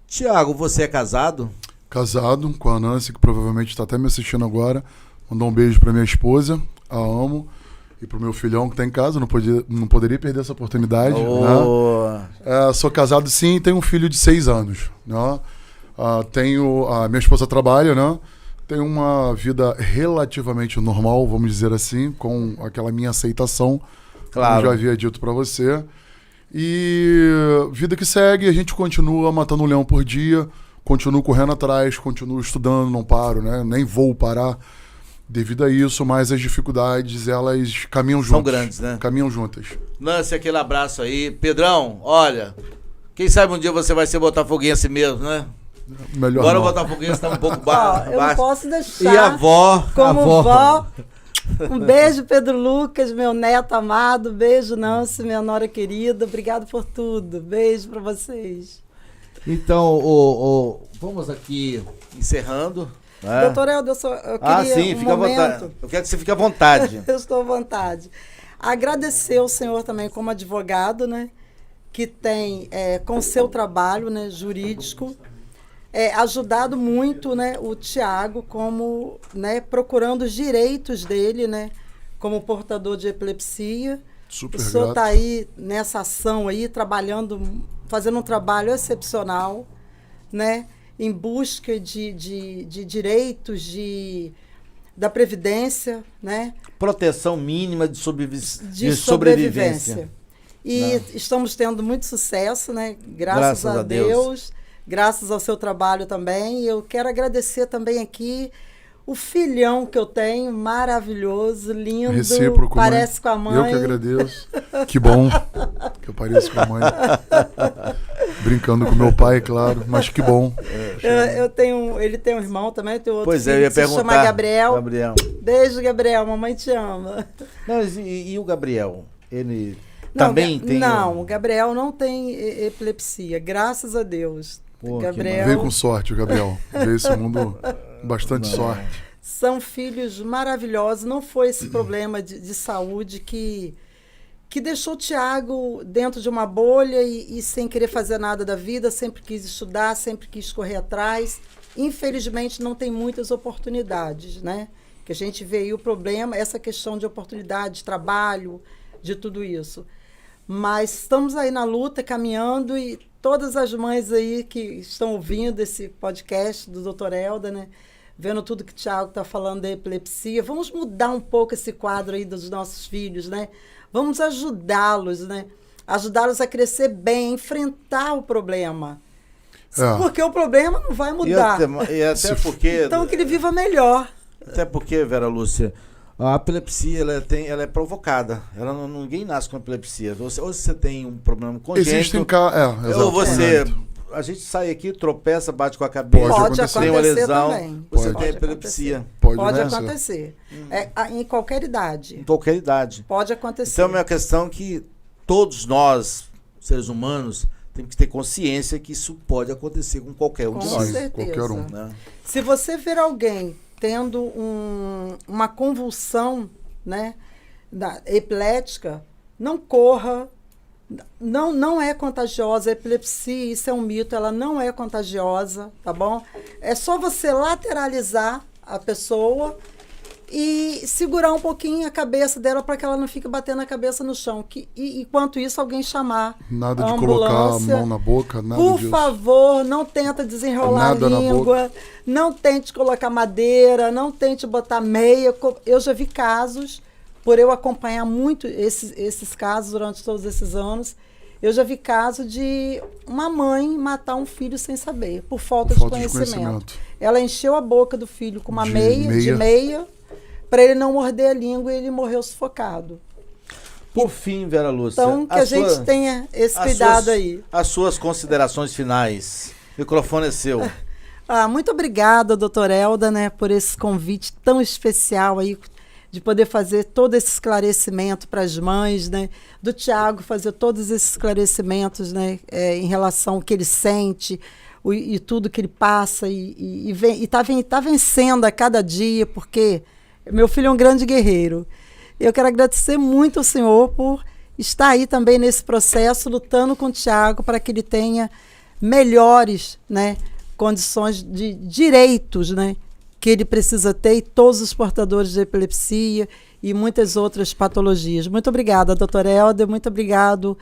Tiago, você é casado? Casado com a Nancy, que provavelmente está até me assistindo agora. Mandar um beijo para minha esposa, a amo, e para o meu filhão que está em casa. Não poderia perder essa oportunidade. Né? Sou casado, sim, e tenho um filho de 6 anos. Né? Minha esposa trabalha, né? Tenho uma vida relativamente normal, vamos dizer assim, com aquela minha aceitação, claro, como eu já havia dito para você. E vida que segue, a gente continua matando um leão por dia. Continuo correndo atrás, continuo estudando, não paro, né? Nem vou parar devido a isso, mas as dificuldades, elas caminham juntas. São grandes, né? Caminham juntas. Nancy, aquele abraço aí. Pedrão, olha, quem sabe um dia você vai ser botafoguense mesmo, né? Melhor agora não. O botafoguense está um pouco baixo. Eu não posso deixar. E a avó? Como vó. Um beijo, Pedro Lucas, meu neto amado. Beijo, Nancy, minha nora querida. Obrigado por tudo. Beijo para vocês. Então, vamos aqui encerrando. Né? Doutor Helder, eu queria sim, fica à vontade. Eu quero que você fique à vontade. Eu estou à vontade. Agradecer ao senhor também como advogado, né, que tem, com o seu trabalho, né, jurídico, ajudado muito, né, o Tiago, como, né, procurando os direitos dele, né, como portador de epilepsia. Super o senhor grato. está aí nessa ação aí, trabalhando, fazendo um trabalho excepcional, né, em busca de direitos, de da Previdência, né? Proteção mínima de De sobrevivência. E estamos tendo muito sucesso, né? Graças a Deus, graças ao seu trabalho também. E eu quero agradecer também aqui o filhão que eu tenho, maravilhoso, lindo, Recíproco, parece mãe. com a mãe. Eu que agradeço. Que bom que eu pareço com a mãe. Brincando com meu pai, claro, mas que bom. Ele tem um irmão também, eu tenho outro Pois filho, eu ia que se perguntar. chama Gabriel. Gabriel. Beijo, Gabriel, mamãe te ama. Não, e o Gabriel? Ele Não, também tem... Não, o Gabriel não tem epilepsia, graças a Deus. Pô, Gabriel... Veio com sorte o Gabriel. Veio esse mundo bastante sorte. São filhos maravilhosos. Não foi esse problema de saúde que deixou o Thiago dentro de uma bolha e sem querer fazer nada da vida, sempre quis estudar, sempre quis correr atrás. Infelizmente, não tem muitas oportunidades, né? Que a gente vê aí o problema, essa questão de oportunidade, de trabalho, de tudo isso. Mas estamos aí na luta, caminhando, e todas as mães aí que estão ouvindo esse podcast do Dr. Helder, né? Vendo tudo que o Thiago está falando da epilepsia, vamos mudar um pouco esse quadro aí dos nossos filhos, né? Vamos ajudá-los, né? Ajudá-los a crescer bem, enfrentar o problema. Porque o problema não vai mudar. E até porque... Então, que ele viva melhor. Até porque, Vera Lúcia, a epilepsia ela é provocada. Ninguém nasce com epilepsia. Ou você tem um problema congênito... Existem ou você... A gente sai aqui, tropeça, bate com a cabeça, pode acontecer, tem uma lesão, também. você Pode tem epilepsia. Pode acontecer. Em qualquer idade. Em qualquer idade. Pode acontecer. Então é uma questão que todos nós, seres humanos, temos que ter consciência que isso pode acontecer com qualquer um de nós. Certeza. Qualquer um. Né? Se você ver alguém tendo uma convulsão, né, epilética, não corra. Não é contagiosa. A epilepsia, isso é um mito, ela não é contagiosa, tá bom? É só você lateralizar a pessoa e segurar um pouquinho a cabeça dela para que ela não fique batendo a cabeça no chão. Enquanto isso, alguém chamar nada a de ambulância. Colocar a mão na boca, nada Por disso. favor, não tenta desenrolar Nada a língua, não tente colocar madeira, não tente botar meia. Eu já vi casos... Por eu acompanhar muito esses casos durante todos esses anos, eu já vi caso de uma mãe matar um filho sem saber, por falta de conhecimento. Ela encheu a boca do filho com uma meia, para ele não morder a língua, e ele morreu sufocado. Por fim, Vera Lúcia... Então, que a gente tenha esse cuidado aí. As suas considerações finais. O microfone é seu. Muito obrigada, doutor Helder, né, por esse convite tão especial aí, de poder fazer todo esse esclarecimento para as mães, né? Do Thiago fazer todos esses esclarecimentos, né? Em relação ao que ele sente e tudo que ele passa e tá vencendo a cada dia, porque meu filho é um grande guerreiro. Eu quero agradecer muito ao senhor por estar aí também nesse processo, lutando com o Thiago para que ele tenha melhores, né, condições de direitos, né, que ele precisa ter, e todos os portadores de epilepsia e muitas outras patologias. Muito obrigada, doutor Helder, muito obrigado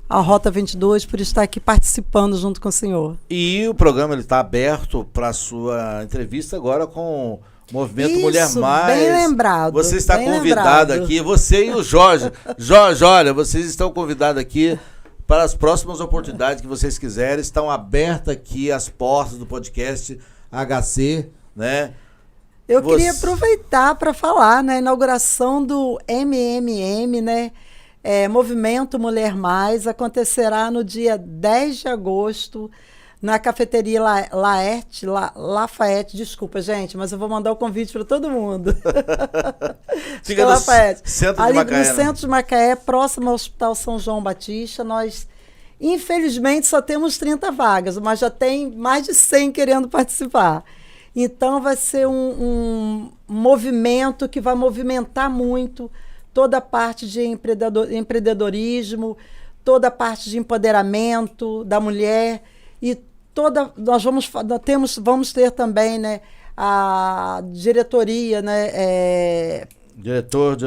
à Rota 22 por estar aqui participando junto com o senhor. E o programa está aberto para a sua entrevista agora com o Movimento Mulher Mais. Bem lembrado. Você está convidado aqui, você e o Jorge. Jorge, olha, vocês estão convidados aqui para as próximas oportunidades que vocês quiserem. Estão abertas aqui as portas do podcast HC, né? Eu queria aproveitar para falar na inauguração do MMM, né? Movimento Mulher Mais, acontecerá no dia 10 de agosto, na cafeteria Lafayette. Desculpa, gente, mas eu vou mandar o convite para todo mundo. Fica no Lafayette. Centro de Ali Macaé. No centro de Macaé, próximo ao Hospital São João Batista. Nós, infelizmente, só temos 30 vagas, mas já tem mais de 100 querendo participar. Então, vai ser um movimento que vai movimentar muito toda a parte de empreendedorismo, toda a parte de empoderamento da mulher, e nós vamos ter também, né, a diretoria, né, diretor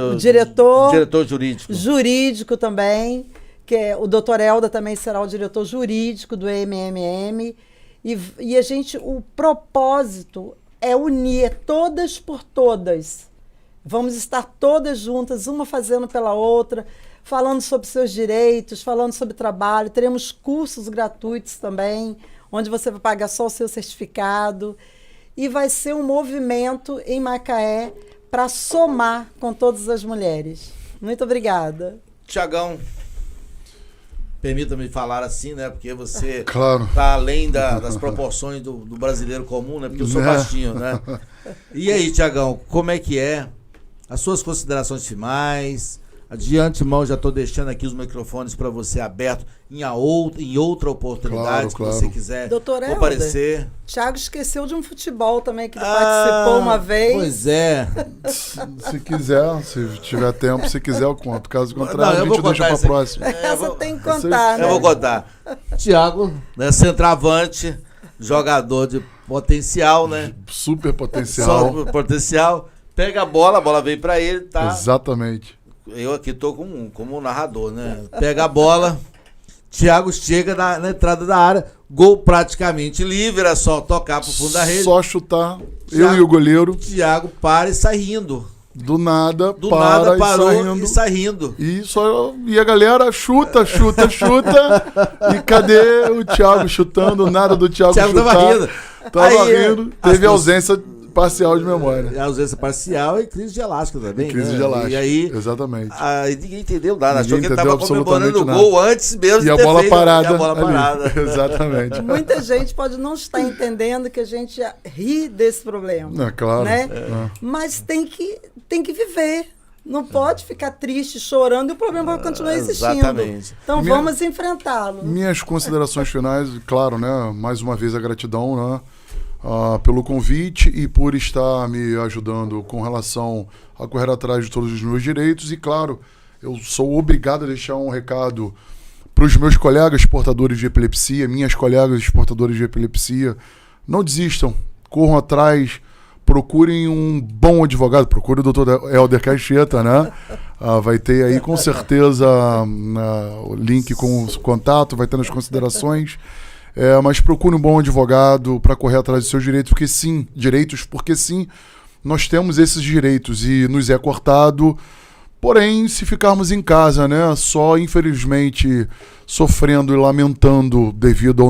jurídico. Jurídico também, que o doutor Helder também será o diretor jurídico do MMM. E o propósito é unir todas por todas. Vamos estar todas juntas, uma fazendo pela outra, falando sobre seus direitos, falando sobre trabalho. Teremos cursos gratuitos também, onde você vai pagar só o seu certificado. E vai ser um movimento em Macaé para somar com todas as mulheres. Muito obrigada. Tiagão, permita-me falar assim, né? Porque você Claro. tá além das proporções do brasileiro comum, né? Porque eu sou baixinho, né? E aí, Tiagão, como é que é? As suas considerações finais. De antemão, já estou deixando aqui os microfones para você aberto em outra oportunidade, Claro. que você quiser Doutor Helder, comparecer. Thiago esqueceu de um futebol também, que ele participou uma vez. Pois é. Se quiser, se tiver tempo, se quiser eu conto. Caso contrário, Não, eu a vou gente deixa contar pra isso aqui. próxima. Essa tem que contar, né? Eu vou contar. Tiago, né, centroavante, jogador de potencial, né? Super potencial. Só potencial. Pega a bola veio para ele, tá? Exatamente. Eu aqui tô como narrador, né? Pega a bola, Thiago chega na entrada da área, gol praticamente livre, era só tocar pro fundo da rede. Só chutar, Thiago- eu e o goleiro, Thiago para e sai rindo. do nada, Do para nada e parou sai rindo. e sai rindo. E a galera chuta. E cadê o Thiago chutando? Nada do Thiago Thiago chutar. tava rindo. Tava Aí, rindo. as Teve pessoas- ausência parcial de memória. A ausência parcial e crise de elástica também. Crise né? de elástica. E aí, Exatamente. ninguém entendeu nada. Achou Ninguém que ele entendeu tava comemorando o absolutamente gol antes mesmo E de a ter bola feito, parada. e a bola ali. parada. Exatamente. Muita gente pode não estar entendendo que a gente ri desse problema. É claro. Né? É. Mas tem que viver. Não pode ficar triste, chorando, e o problema vai continuar existindo. Exatamente. Então Minha- vamos enfrentá-lo. Minhas considerações finais, claro, né? Mais uma vez a gratidão, né? Pelo convite e por estar me ajudando com relação a correr atrás de todos os meus direitos. E claro, eu sou obrigado a deixar um recado para os meus colegas portadores de epilepsia, minhas colegas portadores de epilepsia. Não desistam, corram atrás, procurem um bom advogado, procure o Dr. Helder Caixeta, né? Vai ter aí com certeza o link com o contato, vai ter nas considerações. Mas procure um bom advogado para correr atrás dos seus direitos, porque sim, nós temos esses direitos e nos é cortado. Porém, se ficarmos em casa, né, só infelizmente sofrendo e lamentando devido ao